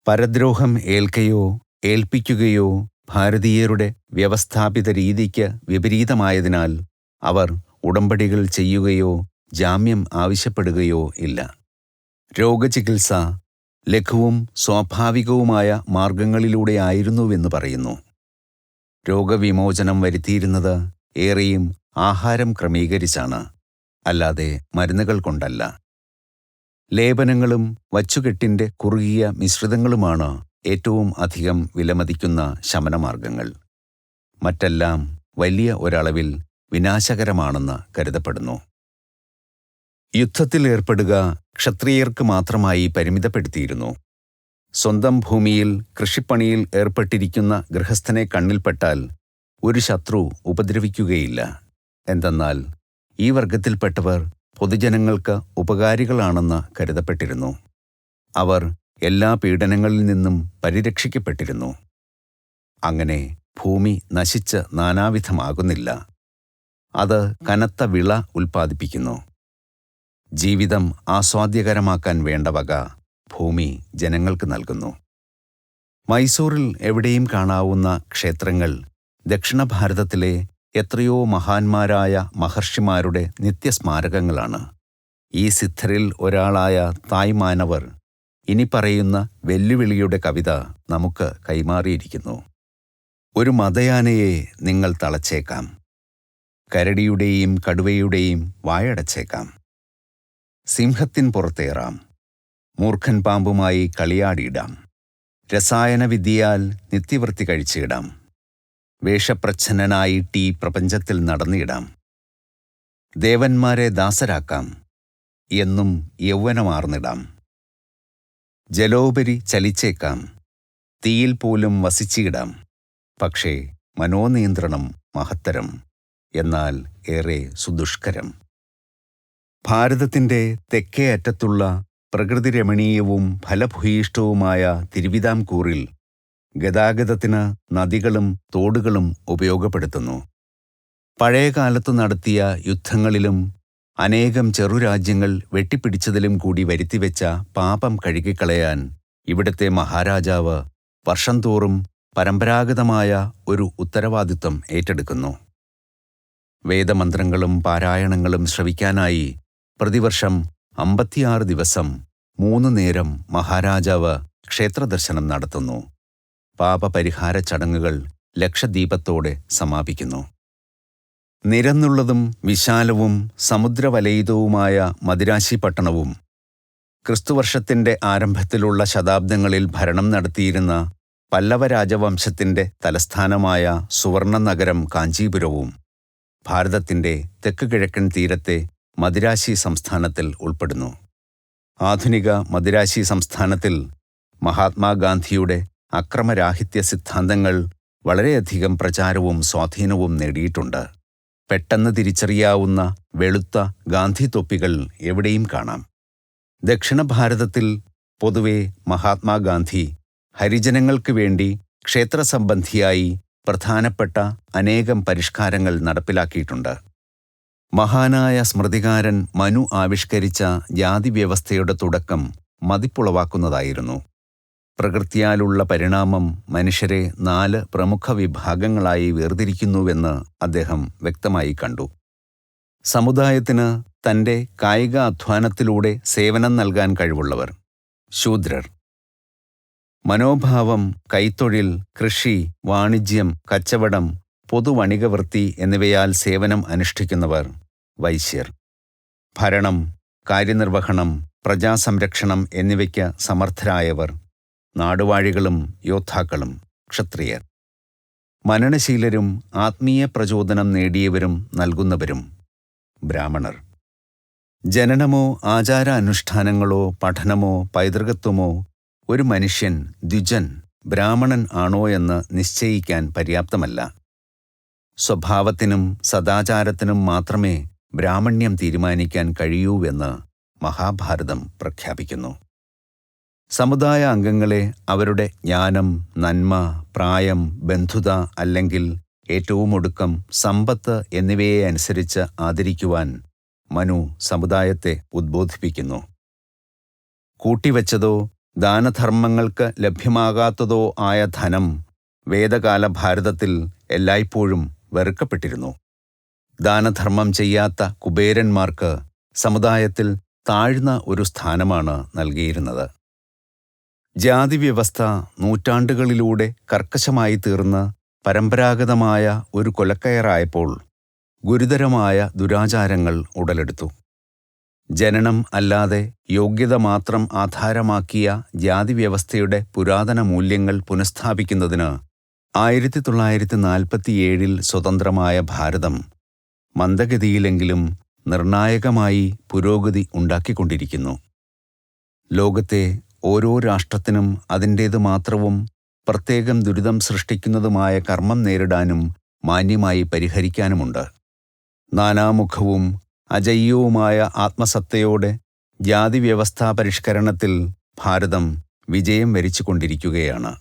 പരദ്രോഹം ഏൽക്കുകയോ ഏൽപ്പിക്കുകയോ ഭാരതീയരുടെ വ്യവസ്ഥാപിത രീതിക്ക് വിപരീതമായതിനാൽ അവർ ഉടമ്പടികൾ ചെയ്യുകയോ ജാമ്യം ആവശ്യപ്പെടുകയോ ഇല്ല. രോഗചികിത്സ ലഘുവും സ്വാഭാവികവുമായ മാർഗങ്ങളിലൂടെയായിരുന്നുവെന്ന് പറയുന്നു. രോഗവിമോചനം വരുത്തിയിരുന്നത് ഏറെയും ആഹാരം ക്രമീകരിച്ചാണ്, അല്ലാതെ മരുന്നുകൾ കൊണ്ടല്ല. ലേപനങ്ങളും വച്ചുകെട്ടിൻ്റെ കുറുകിയ മിശ്രിതങ്ങളുമാണ് ഏറ്റവും അധികം വിലമതിക്കുന്ന ശമനമാർഗങ്ങൾ. മറ്റെല്ലാം വലിയ ഒരളവിൽ വിനാശകരമാണെന്ന് കരുതപ്പെടുന്നു. യുദ്ധത്തിൽ ഏർപ്പെടുക ക്ഷത്രിയർക്ക് മാത്രമായി പരിമിതപ്പെടുത്തിയിരുന്നു. സ്വന്തം ഭൂമിയിൽ കൃഷിപ്പണിയിൽ ഏർപ്പെട്ടിരിക്കുന്ന ഗൃഹസ്ഥനെ കണ്ണിൽപ്പെട്ടാൽ ഒരു ശത്രു ഉപദ്രവിക്കുകയില്ല. എന്തെന്നാൽ ഈ വർഗത്തിൽപ്പെട്ടവർ പൊതുജനങ്ങൾക്ക് ഉപകാരികളാണെന്ന് കരുതപ്പെട്ടിരുന്നു. അവർ എല്ലാ പീഡനങ്ങളിൽ നിന്നും പരിരക്ഷിക്കപ്പെട്ടിരുന്നു. അങ്ങനെ ഭൂമി നശിച്ച് നാനാവിധമാകുന്നില്ല. അത് കനത്ത വിള ഉൽപ്പാദിപ്പിക്കുന്നു. ജീവിതം ആസ്വാദ്യകരമാക്കാൻ വേണ്ട വക ഭൂമി ജനങ്ങൾക്ക് നൽകുന്നു. മൈസൂറിൽ എവിടെയും കാണാവുന്ന ക്ഷേത്രങ്ങൾ ദക്ഷിണ ഭാരതത്തിലെ എത്രയോ മഹാന്മാരായ മഹർഷിമാരുടെ നിത്യസ്മാരകങ്ങളാണ്. ഈ സിദ്ധരിൽ ഒരാളായ തായ്മാനവർ ഇനി പറയുന്ന വെല്ലുവിളിയുടെ കവിത നമുക്ക് കൈമാറിയിരിക്കുന്നു. ഒരു മതയാനയെ നിങ്ങൾ തളച്ചേക്കാം, കരടിയുടെയും കടുവയുടെയും വായടച്ചേക്കാം, സിംഹത്തിൻ പുറത്തേറാം, മൂർഖൻ പാമ്പുമായി കളിയാടിയിടാം, രസായന വിദ്യയാൽ നിത്യവൃത്തി കഴിച്ചിടാം, വേഷപ്രച്ഛന്നനായിട്ട് ഈ പ്രപഞ്ചത്തിൽ നടന്നിടാം, ദേവന്മാരെ ദാസരാക്കാം, എന്നും യൗവനമാർന്നിടാം, ജലോപരി ചലിച്ചേക്കാം, തീയിൽ പോലും വസിച്ചിടാം, പക്ഷേ മനോനിയന്ത്രണം മഹത്തരം, എന്നാൽ ഏറെ സുദുഷ്കരം. ഭാരതത്തിൻ്റെ തെക്കേ അറ്റത്തുള്ള പ്രകൃതിരമണീയവും ഫലഭൂയിഷ്ഠവുമായ തിരുവിതാംകൂറിൽ ഗതാഗതത്തിന് നദികളും തോടുകളും ഉപയോഗപ്പെടുത്തുന്നു. പഴയകാലത്തു നടത്തിയ യുദ്ധങ്ങളിലും അനേകം ചെറുരാജ്യങ്ങൾ വെട്ടിപ്പിടിച്ചതിലും കൂടി വരുത്തിവെച്ച പാപം കഴുകിക്കളയാൻ ഇവിടുത്തെ മഹാരാജാവ് വർഷം തോറും പരമ്പരാഗതമായ ഒരു ഉത്തരവാദിത്വം ഏറ്റെടുക്കുന്നു. വേദമന്ത്രങ്ങളും പാരായണങ്ങളും ശ്രവിക്കാനായി പ്രതിവർഷം 56 ദിവസം 3 നേരം മഹാരാജാവ് ക്ഷേത്രദർശനം നടത്തുന്നു. പാപപരിഹാര ചടങ്ങുകൾ ലക്ഷദീപത്തോടെ സമാപിക്കുന്നു. നിരന്നുള്ളതും വിശാലവും സമുദ്രവലയിതവുമായ മദിരാശി പട്ടണവും ക്രിസ്തുവർഷത്തിൻ്റെ ആരംഭത്തിലുള്ള ശതാബ്ദങ്ങളിൽ ഭരണം നടത്തിയിരുന്ന പല്ലവ രാജവംശത്തിൻ്റെ തലസ്ഥാനമായ സുവർണ നഗരം കാഞ്ചീപുരവും ഭാരതത്തിൻ്റെ തെക്ക് കിഴക്കൻ തീരത്തെ മദിരാശി സംസ്ഥാനത്തിൽ ഉൾപ്പെടുന്നു. ആധുനിക മദിരാശി സംസ്ഥാനത്തിൽ മഹാത്മാഗാന്ധിയുടെ അക്രമരാഹിത്യ സിദ്ധാന്തങ്ങൾ വളരെയധികം പ്രചാരവും സ്വാധീനവും നേടിയിട്ടുണ്ട്. പെട്ടെന്ന് തിരിച്ചറിയാവുന്ന വെളുത്ത ഗാന്ധി തൊപ്പികൾ എവിടെയും കാണാം. ദക്ഷിണ ഭാരതത്തിൽ പൊതുവെ മഹാത്മാഗാന്ധി ഹരിജനങ്ങൾക്ക് വേണ്ടി ക്ഷേത്രസംബന്ധിയായി പ്രധാനപ്പെട്ട അനേകം പരിഷ്കാരങ്ങൾ നടപ്പിലാക്കിയിട്ടുണ്ട്. മഹാനായ സ്മൃതികാരൻ മനു ആവിഷ്കരിച്ച ജാതിവ്യവസ്ഥയുടെ തുടക്കം മതിപ്പുളവാക്കുന്നതായിരുന്നു. പ്രകൃത്യാലുള്ള പരിണാമം മനുഷ്യരെ 4 പ്രമുഖ വിഭാഗങ്ങളായി വേർതിരിക്കുന്നുവെന്ന് അദ്ദേഹം വ്യക്തമായി കണ്ടു. സമുദായത്തിന് തൻ്റെ കായിക അധ്വാനത്തിലൂടെ സേവനം നൽകാൻ കഴിവുള്ളവർ, ശൂദ്രർ. മനോഭാവം, കൈത്തൊഴിൽ, കൃഷി, വാണിജ്യം, കച്ചവടം, പൊതുവണികവൃത്തി എന്നിവയാൽ സേവനം അനുഷ്ഠിക്കുന്നവർ, വൈശ്യർ. ഭരണം, കാര്യനിർവഹണം, പ്രജാസംരക്ഷണം എന്നിവയ്ക്ക് സമർത്ഥരായവർ, നാടുവാഴികളും യോദ്ധാക്കളും, ക്ഷത്രിയർ. മനനശീലരും ആത്മീയ പ്രചോദനം നേടിയവരും നൽകുന്നവരും, ബ്രാഹ്മണർ. ജനനമോ ആചാര അനുഷ്ഠാനങ്ങളോ പഠനമോ പൈതൃകത്വമോ ഒരു മനുഷ്യൻ ദ്വിജൻ ബ്രാഹ്മണൻ ആണോ എന്ന് നിശ്ചയിക്കാൻ പര്യാപ്തമല്ല. സ്വഭാവത്തിനും സദാചാരത്തിനും മാത്രമേ ബ്രാഹ്മണ്യം തീരുമാനിക്കാൻ കഴിയൂവെന്ന് മഹാഭാരതം പ്രഖ്യാപിക്കുന്നു. സമുദായ അംഗങ്ങളെ അവരുടെ ജ്ഞാനം, നന്മ, പ്രായം, ബന്ധുത അല്ലെങ്കിൽ ഏറ്റവും ഒടുക്കം സമ്പത്ത് എന്നിവയെ അനുസരിച്ച് ആദരിക്കുവാൻ മനു സമുദായത്തെ ഉദ്ബോധിപ്പിക്കുന്നു. കൂട്ടിവെച്ചതോ ദാനധർമ്മങ്ങൾക്ക് ലഭ്യമാകാത്തതോ ആയ ധനം വേദകാല ഭാരതത്തിൽ എല്ലായ്പ്പോഴും വെറുക്കപ്പെട്ടിരുന്നു. ദാനധർമ്മം ചെയ്യാത്ത കുബേരന്മാർക്ക് സമുദായത്തിൽ താഴ്ന്ന ഒരു സ്ഥാനമാണ് നൽകിയിരുന്നത്. ജാതിവ്യവസ്ഥ നൂറ്റാണ്ടുകളിലൂടെ കർക്കശമായി തീർന്ന് പരമ്പരാഗതമായ ഒരു കൊലക്കയറായപ്പോൾ ഗുരുതരമായ ദുരാചാരങ്ങൾ ഉടലെടുത്തു. ജനനം അല്ലാതെ യോഗ്യത മാത്രം ആധാരമാക്കിയ ജാതിവ്യവസ്ഥയുടെ പുരാതന മൂല്യങ്ങൾ പുനഃസ്ഥാപിക്കുന്നതിന് 1947 സ്വതന്ത്രമായ ഭാരതം മന്ദഗതിയിലെങ്കിലും നിർണായകമായി പുരോഗതി ഉണ്ടാക്കിക്കൊണ്ടിരിക്കുന്നു. ലോകത്തെ ഓരോ രാഷ്ട്രത്തിനും അതിൻ്റേതു മാത്രവും പ്രത്യേകം ദുരിതം സൃഷ്ടിക്കുന്നതുമായ കർമ്മം നേരിടാനും മാന്യമായി പരിഹരിക്കാനുമുണ്ട്. നാനാമുഖവും അജയ്യവുമായ ആത്മസത്തയോടെ ജാതിവ്യവസ്ഥാ പരിഷ്കരണത്തിൽ ഭാരതം വിജയം വരിച്ചുകൊണ്ടിരിക്കുകയാണ്.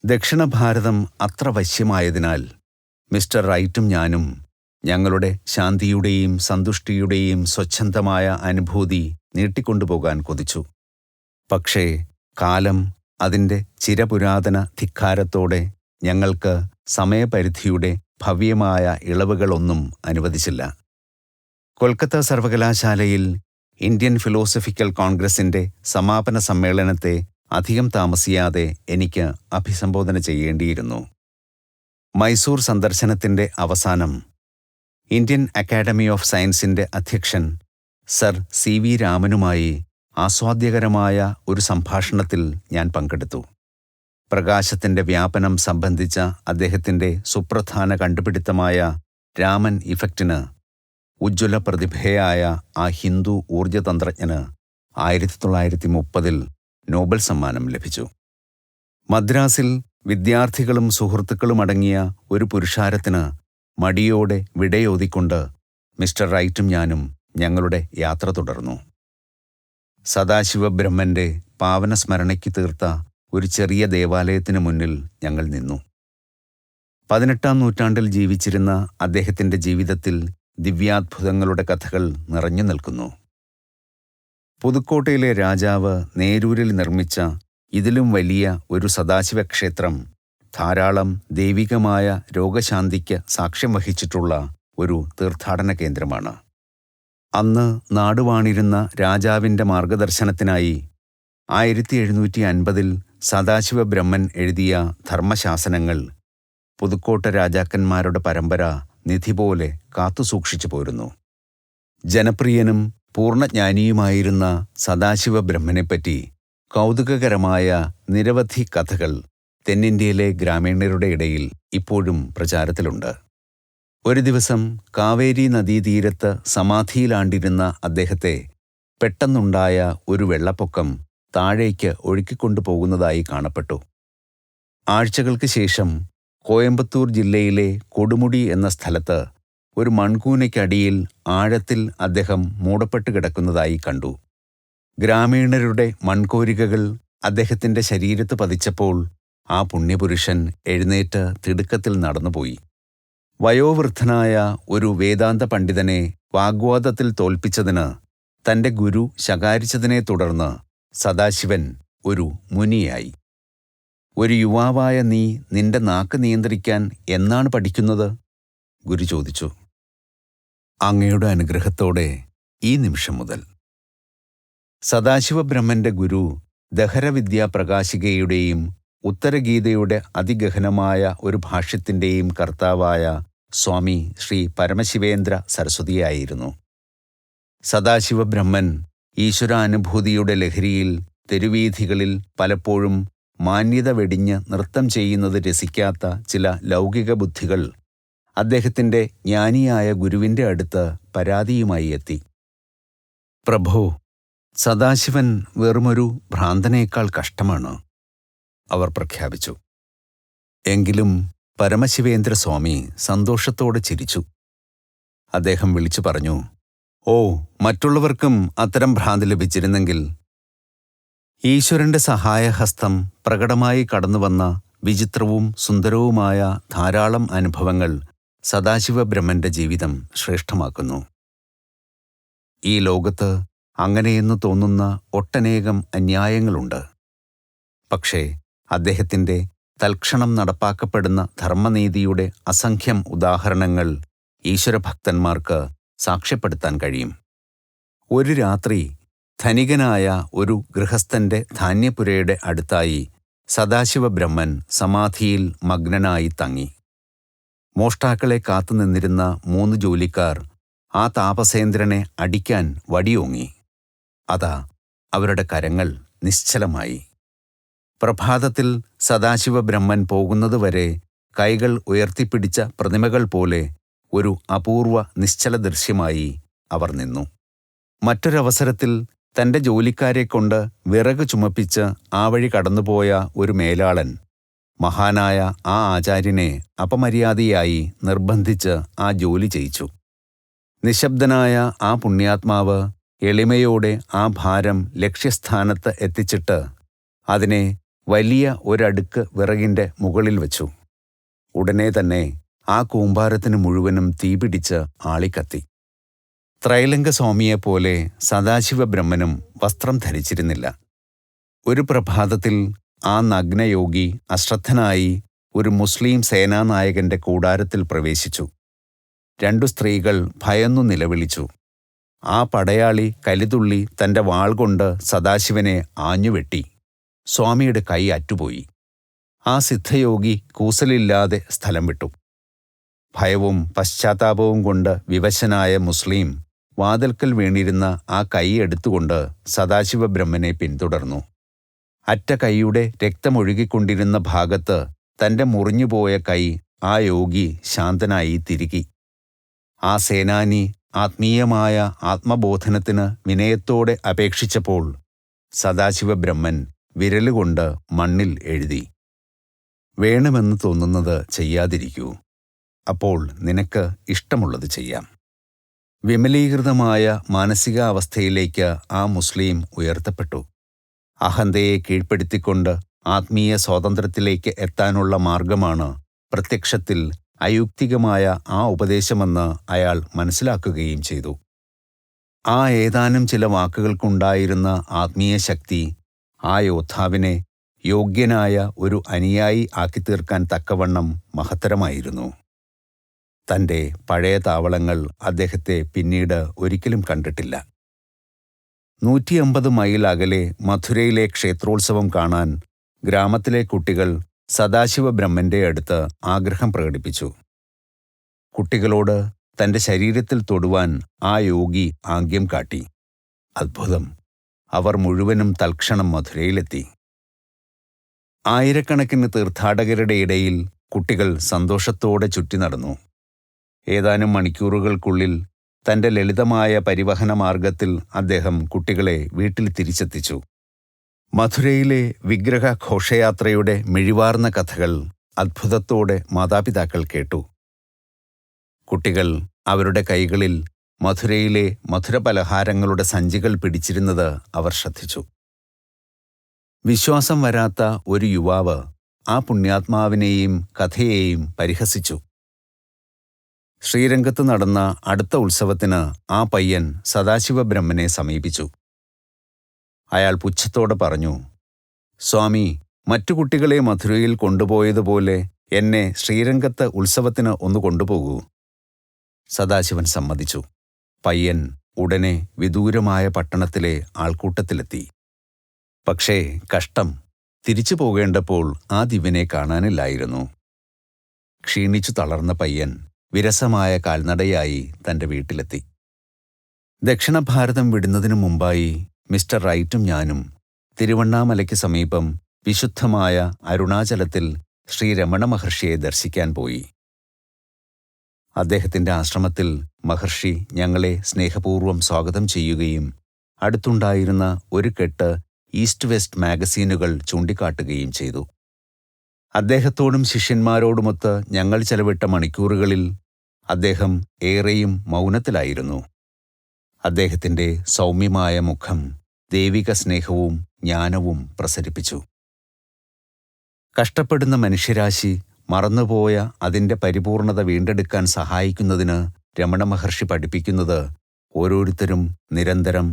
ദക്ഷിണ ഭാരതം അത്ര വശ്യമായതിനാൽ മിസ്റ്റർ റൈറ്റും ഞാനും ഞങ്ങളുടെ ശാന്തിയുടെയും സന്തുഷ്ടിയുടെയും സ്വച്ഛന്തമായ അനുഭൂതി നീട്ടിക്കൊണ്ടുപോകാൻ കൊതിച്ചു. പക്ഷേ കാലം അതിൻ്റെ ചിരപുരാതന ധിക്കാരത്തോടെ ഞങ്ങൾക്ക് സമയപരിധിയുടെ ഭവ്യമായ ഇളവുകളൊന്നും അനുവദിച്ചില്ല. കൊൽക്കത്ത സർവകലാശാലയിൽ ഇന്ത്യൻ ഫിലോസഫിക്കൽ കോൺഗ്രസിൻ്റെ സമാപന സമ്മേളനത്തെ അധികം താമസിയാതെ എനിക്ക് അഭിസംബോധന ചെയ്യേണ്ടിയിരുന്നു. മൈസൂർ സന്ദർശനത്തിൻ്റെ അവസാനം ഇന്ത്യൻ അക്കാഡമി ഓഫ് സയൻസിൻ്റെ അധ്യക്ഷൻ സർ CV രാമനുമായി ആസ്വാദ്യകരമായ ഒരു സംഭാഷണത്തിൽ ഞാൻ പങ്കെടുത്തു. പ്രകാശത്തിൻ്റെ വ്യാപനം സംബന്ധിച്ച അദ്ദേഹത്തിൻ്റെ സുപ്രധാന കണ്ടുപിടുത്തമായ രാമൻ ഇഫക്റ്റിന് ഉജ്ജ്വല പ്രതിഭയായ ആ ഹിന്ദു ഊർജതന്ത്രജ്ഞന് 1930 നോബൽ സമ്മാനം ലഭിച്ചു. മദ്രാസിൽ വിദ്യാർത്ഥികളും സുഹൃത്തുക്കളുമടങ്ങിയ ഒരു പുരുഷാരത്തിന് മടിയോടെ വിടയോതിക്കൊണ്ട് മിസ്റ്റർ റൈറ്റും ഞാനും ഞങ്ങളുടെ യാത്ര തുടർന്നു. സദാശിവബ്രഹ്മന്റെ പാവനസ്മരണയ്ക്ക് തീർത്ത ഒരു ചെറിയ ദേവാലയത്തിനു മുന്നിൽ ഞങ്ങൾ നിന്നു. 18-ാം നൂറ്റാണ്ടിൽ ജീവിച്ചിരുന്ന അദ്ദേഹത്തിൻ്റെ ജീവിതത്തിൽ ദിവ്യാത്ഭുതങ്ങളുടെ കഥകൾ നിറഞ്ഞു നിൽക്കുന്നു. പുതുക്കോട്ടയിലെ രാജാവ് നേരൂരിൽ നിർമ്മിച്ച ഇതിലും വലിയ ഒരു സദാശിവക്ഷേത്രം ധാരാളം ദൈവികമായ രോഗശാന്തിക്ക് സാക്ഷ്യം വഹിച്ചിട്ടുള്ള ഒരു തീർത്ഥാടന കേന്ദ്രമാണ്. അന്ന് നാടുവാണിരുന്ന രാജാവിൻ്റെ മാർഗദർശനത്തിനായി 1750 സദാശിവബ്രഹ്മൻ എഴുതിയ ധർമ്മശാസനങ്ങൾ പുതുക്കോട്ട രാജാക്കന്മാരുടെ പരമ്പര നിധി പോലെ കാത്തുസൂക്ഷിച്ചു പോരുന്നു. ജനപ്രിയനും പൂർണ്ണജ്ഞാനിയുമായിരുന്ന സദാശിവബ്രഹ്മനെപ്പറ്റി കൗതുകകരമായ നിരവധി കഥകൾ തെന്നിന്ത്യയിലെ ഗ്രാമീണരുടെ ഇടയിൽ ഇപ്പോഴും പ്രചാരത്തിലുണ്ട്. ഒരു ദിവസം കാവേരി നദീതീരത്ത് സമാധിയിലാണ്ടിരുന്ന അദ്ദേഹത്തെ പെട്ടെന്നുണ്ടായ ഒരു വെള്ളപ്പൊക്കം താഴേക്ക് ഒഴുക്കിക്കൊണ്ടുപോകുന്നതായി കാണപ്പെട്ടു. ആഴ്ചകൾക്ക് ശേഷം കോയമ്പത്തൂർ ജില്ലയിലെ കൊടുമുടി എന്ന സ്ഥലത്ത് ഒരു മൺകൂനയ്ക്കടിയിൽ ആഴത്തിൽ അദ്ദേഹം മൂടപ്പെട്ട് കിടക്കുന്നതായി കണ്ടു. ഗ്രാമീണരുടെ മൺകോരികകൾ അദ്ദേഹത്തിൻ്റെ ശരീരത്ത് പതിച്ചപ്പോൾ ആ പുണ്യപുരുഷൻ എഴുന്നേറ്റ് തിടുക്കത്തിൽ നടന്നുപോയി. വയോവൃദ്ധനായ ഒരു വേദാന്ത പണ്ഡിതനെ വാഗ്വാദത്തിൽ തോൽപ്പിച്ചതിന് തൻ്റെ ഗുരു ശകാരിച്ചതിനെ തുടർന്ന് സദാശിവൻ ഒരു മുനിയായി. ഒരു യുവാവായ നീ നിന്റെ നാക്ക് നിയന്ത്രിക്കാൻ എന്നാണ് പഠിക്കുന്നത്? ഗുരു ചോദിച്ചു. അങ്ങയുടെ അനുഗ്രഹത്തോടെ ഈ നിമിഷം മുതൽ. സദാശിവബ്രഹ്മന്റെ ഗുരു ദഹരവിദ്യാ പ്രകാശികയുടെയും ഉത്തരഗീതയുടെ അതിഗഹനമായ ഒരു ഭാഷ്യത്തിൻ്റെയും കർത്താവായ സ്വാമി ശ്രീ പരമശിവേന്ദ്ര സരസ്വതിയായിരുന്നു. സദാശിവബ്രഹ്മൻ ഈശ്വരാനുഭൂതിയുടെ ലഹരിയിൽ തെരുവീഥികളിൽ പലപ്പോഴും മാന്യത വെടിഞ്ഞ് നൃത്തം ചെയ്യുന്നത് രസിക്കാത്ത ചില ലൗകിക ബുദ്ധികൾ അദ്ദേഹത്തിൻ്റെ ജ്ഞാനിയായ ഗുരുവിൻ്റെ അടുത്ത് പരാതിയുമായി എത്തി. പ്രഭോ, സദാശിവൻ വെറുമൊരു ഭ്രാന്തനേക്കാൾ കഷ്ടമാണ്, അവർ പ്രഖ്യാപിച്ചു. എങ്കിലും പരമശിവേന്ദ്ര സ്വാമി സന്തോഷത്തോടെ ചിരിച്ചു. അദ്ദേഹം വിളിച്ചു പറഞ്ഞു, ഓ, മറ്റുള്ളവർക്കും അത്തരം ഭ്രാന്ത് ലഭിച്ചിരുന്നെങ്കിൽ. ഈശ്വരന്റെ സഹായഹസ്തം പ്രകടമായി കടന്നുവന്ന വിചിത്രവും സുന്ദരവുമായ ധാരാളം അനുഭവങ്ങൾ സദാശിവബ്രഹ്മന്റെ ജീവിതം ശ്രേഷ്ഠമാക്കുന്നു. ഈ ലോകത്ത് അങ്ങനെയെന്നു തോന്നുന്ന ഒട്ടനേകം അന്യായങ്ങളുണ്ട്. പക്ഷേ അദ്ദേഹത്തിൻ്റെ തൽക്ഷണം നടപ്പാക്കപ്പെടുന്ന ധർമ്മനീതിയുടെ അസംഖ്യം ഉദാഹരണങ്ങൾ ഈശ്വരഭക്തന്മാർക്ക് സാക്ഷ്യപ്പെടുത്താൻ കഴിയും. ഒരു രാത്രി ധനികനായ ഒരു ഗൃഹസ്ഥന്റെ ധാന്യപുരയുടെ അടുത്തായി സദാശിവബ്രഹ്മൻ സമാധിയിൽ മഗ്നനായി തങ്ങി. മോഷ്ടാക്കളെ കാത്തുനിന്നിരുന്ന 3 ജോലിക്കാർ ആ താപസേന്ദ്രനെ അടിക്കാൻ വടിയോങ്ങി. അതാ അവരുടെ കരങ്ങൾ നിശ്ചലമായി. പ്രഭാതത്തിൽ സദാശിവബ്രഹ്മൻ പോകുന്നതുവരെ കൈകൾ ഉയർത്തിപ്പിടിച്ച പ്രതിമകൾ പോലെ ഒരു അപൂർവ നിശ്ചല ദൃശ്യമായി അവർ നിന്നു. മറ്റൊരവസരത്തിൽ തൻ്റെ ജോലിക്കാരെക്കൊണ്ട് വിറക് ചുമപ്പിച്ച് ആ വഴി കടന്നുപോയ ഒരു മേലാളൻ മഹാനായ ആ ആചാര്യനെ അപമര്യാദയായി നിർബന്ധിച്ച് ആ ജോലി ചെയ്യിച്ചു. നിശബ്ദനായ ആ പുണ്യാത്മാവ് എളിമയോടെ ആ ഭാരം ലക്ഷ്യസ്ഥാനത്ത് എത്തിച്ചിട്ട് അതിനെ വലിയ ഒരടുക്ക് വിറകിൻ്റെ മുകളിൽ വച്ചു. ഉടനെ തന്നെ ആ കൂമ്പാരത്തിന് മുഴുവനും തീപിടിച്ച് ആളിക്കത്തി. ത്രൈലംഗസ്വാമിയെപ്പോലെ സദാശിവബ്രഹ്മനും വസ്ത്രം ധരിച്ചിരുന്നില്ല. ഒരു പ്രഭാതത്തിൽ ആ നഗ്നയോഗി അശ്രദ്ധനായി ഒരു മുസ്ലിം സേനാനായകന്റെ കൂടാരത്തിൽ പ്രവേശിച്ചു. 2 സ്ത്രീകൾ ഭയന്നു നിലവിളിച്ചു. ആ പടയാളി കലിതുള്ളി തന്റെ വാൾ കൊണ്ട് സദാശിവനെ ആഞ്ഞുവെട്ടി. സ്വാമിയുടെ കൈ അറ്റുപോയി. ആ സിദ്ധയോഗി കൂസലില്ലാതെ സ്ഥലം വിട്ടു. ഭയവും പശ്ചാത്താപവും കൊണ്ട് വിവശനായ മുസ്ലിം വാതിൽക്കൽ വീണിരുന്ന ആ കൈ എടുത്തുകൊണ്ട് സദാശിവബ്രഹ്മനെ പിന്തുടർന്നു. അറ്റ കൈയുടെ രക്തമൊഴുകിക്കൊണ്ടിരുന്ന ഭാഗത്ത് തന്റെ മുറിഞ്ഞുപോയ കൈ ആ യോഗി ശാന്തനായി തിരുകി. ആ സേനാനി ആത്മീയമായ ആത്മബോധനത്തിന് വിനയത്തോടെ അപേക്ഷിച്ചപ്പോൾ സദാശിവബ്രഹ്മൻ വിരലുകൊണ്ട് മണ്ണിൽ എഴുതി: വേണമെന്ന് തോന്നുന്നത് ചെയ്യാതിരിക്കൂ. അപ്പോൾ നിനക്ക് ഇഷ്ടമുള്ളത് ചെയ്യാം. വിമലീകൃതമായ മാനസികാവസ്ഥയിലേക്ക് ആ മുസ്ലിം ഉയർത്തപ്പെട്ടു. അഹന്തയെ കീഴ്പ്പെടുത്തിക്കൊണ്ട് ആത്മീയ സ്വാതന്ത്ര്യത്തിലേക്ക് എത്താനുള്ള മാർഗമാണ് പ്രത്യക്ഷത്തിൽ അയുക്തികമായ ആ ഉപദേശമെന്ന് അയാൾ മനസ്സിലാക്കുകയും ചെയ്തു. ആ ഏതാനും ചില വാക്കുകൾക്കുണ്ടായിരുന്ന ആത്മീയ ശക്തി ആ യോദ്ധാവിനെ യോഗ്യനായ ഒരു അനുയായി ആക്കിത്തീർക്കാൻ തക്കവണ്ണം മഹത്തരമായിരുന്നു. തന്റെ പഴയ താവളങ്ങൾ അദ്ദേഹത്തെ പിന്നീട് ഒരിക്കലും കണ്ടിട്ടില്ല. 150 മൈൽ അകലെ മഥുരയിലെ ക്ഷേത്രോത്സവം കാണാൻ ഗ്രാമത്തിലെ കുട്ടികൾ സദാശിവബ്രഹ്മന്റെ അടുത്ത് ആഗ്രഹം പ്രകടിപ്പിച്ചു. കുട്ടികളോട് തന്റെ ശരീരത്തിൽ തൊടുവാൻ ആ യോഗി ആംഗ്യം കാട്ടി. അത്ഭുതം! അവർ മുഴുവനും തൽക്ഷണം മഥുരയിലെത്തി. ആയിരക്കണക്കിന് തീർത്ഥാടകരുടെ ഇടയിൽ കുട്ടികൾ സന്തോഷത്തോടെ ചുറ്റി നടന്നു. ഏതാനും മണിക്കൂറുകൾക്കുള്ളിൽ തന്റെ ലളിതമായ പരിവഹന മാർഗത്തിൽ അദ്ദേഹം കുട്ടികളെ വീട്ടിൽ തിരിച്ചെത്തിച്ചു. മഥുരയിലെ വിഗ്രഹ ഘോഷയാത്രയുടെ മിഴിവാർന്ന കഥകൾ അത്ഭുതത്തോടെ മാതാപിതാക്കൾ കേട്ടു. കുട്ടികൾ അവരുടെ കൈകളിൽ മഥുരയിലെ മധുരപലഹാരങ്ങളുടെ സഞ്ചികൾ പിടിച്ചിരുന്നത് അവർ ശ്രദ്ധിച്ചു. വിശ്വാസം വരാത്ത ഒരു യുവാവ് ആ പുണ്യാത്മാവിനെയും കഥയെയും പരിഹസിച്ചു. ശ്രീരംഗത്ത് നടന്ന അടുത്ത ഉത്സവത്തിന് ആ പയ്യൻ സദാശിവബ്രഹ്മനെ സമീപിച്ചു. അയാൾ പുച്ഛത്തോടെ പറഞ്ഞു: സ്വാമി, മറ്റു കുട്ടികളെ മഥുരയിൽ കൊണ്ടുപോയതുപോലെ എന്നെ ശ്രീരംഗത്ത് ഉത്സവത്തിന് ഒന്ന് കൊണ്ടുപോകൂ. സദാശിവൻ സമ്മതിച്ചു. പയ്യൻ ഉടനെ വിദൂരമായ പട്ടണത്തിലെ ആൾക്കൂട്ടത്തിലെത്തി. പക്ഷേ കഷ്ടം, തിരിച്ചു പോകേണ്ടപ്പോൾ ആ ദിവ്യനെ കാണാനില്ലായിരുന്നു. ക്ഷീണിച്ചു തളർന്ന പയ്യൻ വിരസമായ കാൽനടയായി തന്റെ വീട്ടിലെത്തി. ദക്ഷിണ ഭാരതം വിടുന്നതിനു മുമ്പായി മിസ്റ്റർ റൈറ്റും ഞാനും തിരുവണ്ണാമലയ്ക്ക് സമീപം വിശുദ്ധമായ അരുണാചലത്തിൽ ശ്രീ രമണ മഹർഷിയെ ദർശിക്കാൻ പോയി. അദ്ദേഹത്തിന്റെ ആശ്രമത്തിൽ മഹർഷി ഞങ്ങളെ സ്നേഹപൂർവ്വം സ്വാഗതം ചെയ്യുകയും അടുത്തുണ്ടായിരുന്ന ഒരു കെട്ട് ഈസ്റ്റ് വെസ്റ്റ് മാഗസീനുകൾ ചൂണ്ടിക്കാട്ടുകയും ചെയ്തു. അദ്ദേഹത്തോടും ശിഷ്യന്മാരോടുമൊത്ത് ഞങ്ങൾ ചെലവിട്ട മണിക്കൂറുകളിൽ അദ്ദേഹം ഏറെയും മൗനത്തിലായിരുന്നു. അദ്ദേഹത്തിന്റെ സൗമ്യമായ മുഖം ദൈവിക സ്നേഹവും ജ്ഞാനവും പ്രസരിപ്പിച്ചു. കഷ്ടപ്പെടുന്ന മനുഷ്യരാശി മറന്നുപോയ അതിന്റെ പരിപൂർണത വീണ്ടെടുക്കാൻ സഹായിക്കുന്നതിന് രമണ മഹർഷി പഠിപ്പിക്കുന്നത് ഓരോരുത്തരും നിരന്തരം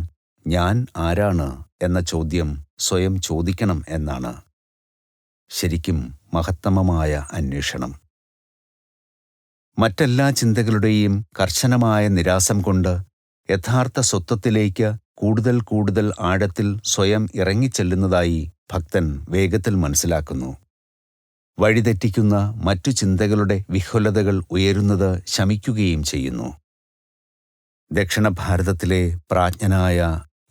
ഞാൻ ആരാണ് എന്ന ചോദ്യം സ്വയം ചോദിക്കണം എന്നാണ്. ശരിക്കും മഹത്തമമായ അന്വേഷണം. മറ്റെല്ലാ ചിന്തകളുടെയും കർശനമായ നിരാസം കൊണ്ട് യഥാർത്ഥ സ്വത്വത്തിലേക്ക് കൂടുതൽ കൂടുതൽ ആഴത്തിൽ സ്വയം ഇറങ്ങിച്ചെല്ലുന്നതായി ഭക്തൻ വേഗത്തിൽ മനസ്സിലാക്കുന്നു. വഴിതെറ്റിക്കുന്ന മറ്റു ചിന്തകളുടെ വിഹ്വലതകൾ ഉയരുന്നത് ശമിക്കുകയും ചെയ്യുന്നു. ദക്ഷിണ ഭാരതത്തിലെ പ്രാജ്ഞനായ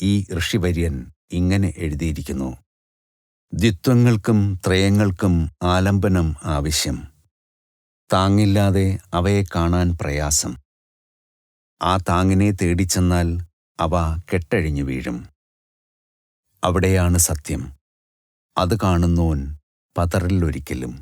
ഈ ഋഷിവര്യൻ ഇങ്ങനെ എഴുതിയിരിക്കുന്നു: ദ്വിത്വങ്ങൾക്കും ത്രയങ്ങൾക്കും ആലംബനം ആവശ്യം. താങ്ങില്ലാതെ അവയെ കാണാൻ പ്രയാസം. ആ താങ്ങിനെ തേടിച്ചെന്നാൽ അവ കെട്ടഴിഞ്ഞു വീഴും. അവിടെയാണ് സത്യം. അത് കാണുന്നോൻ പതറില്ലൊരിക്കലും.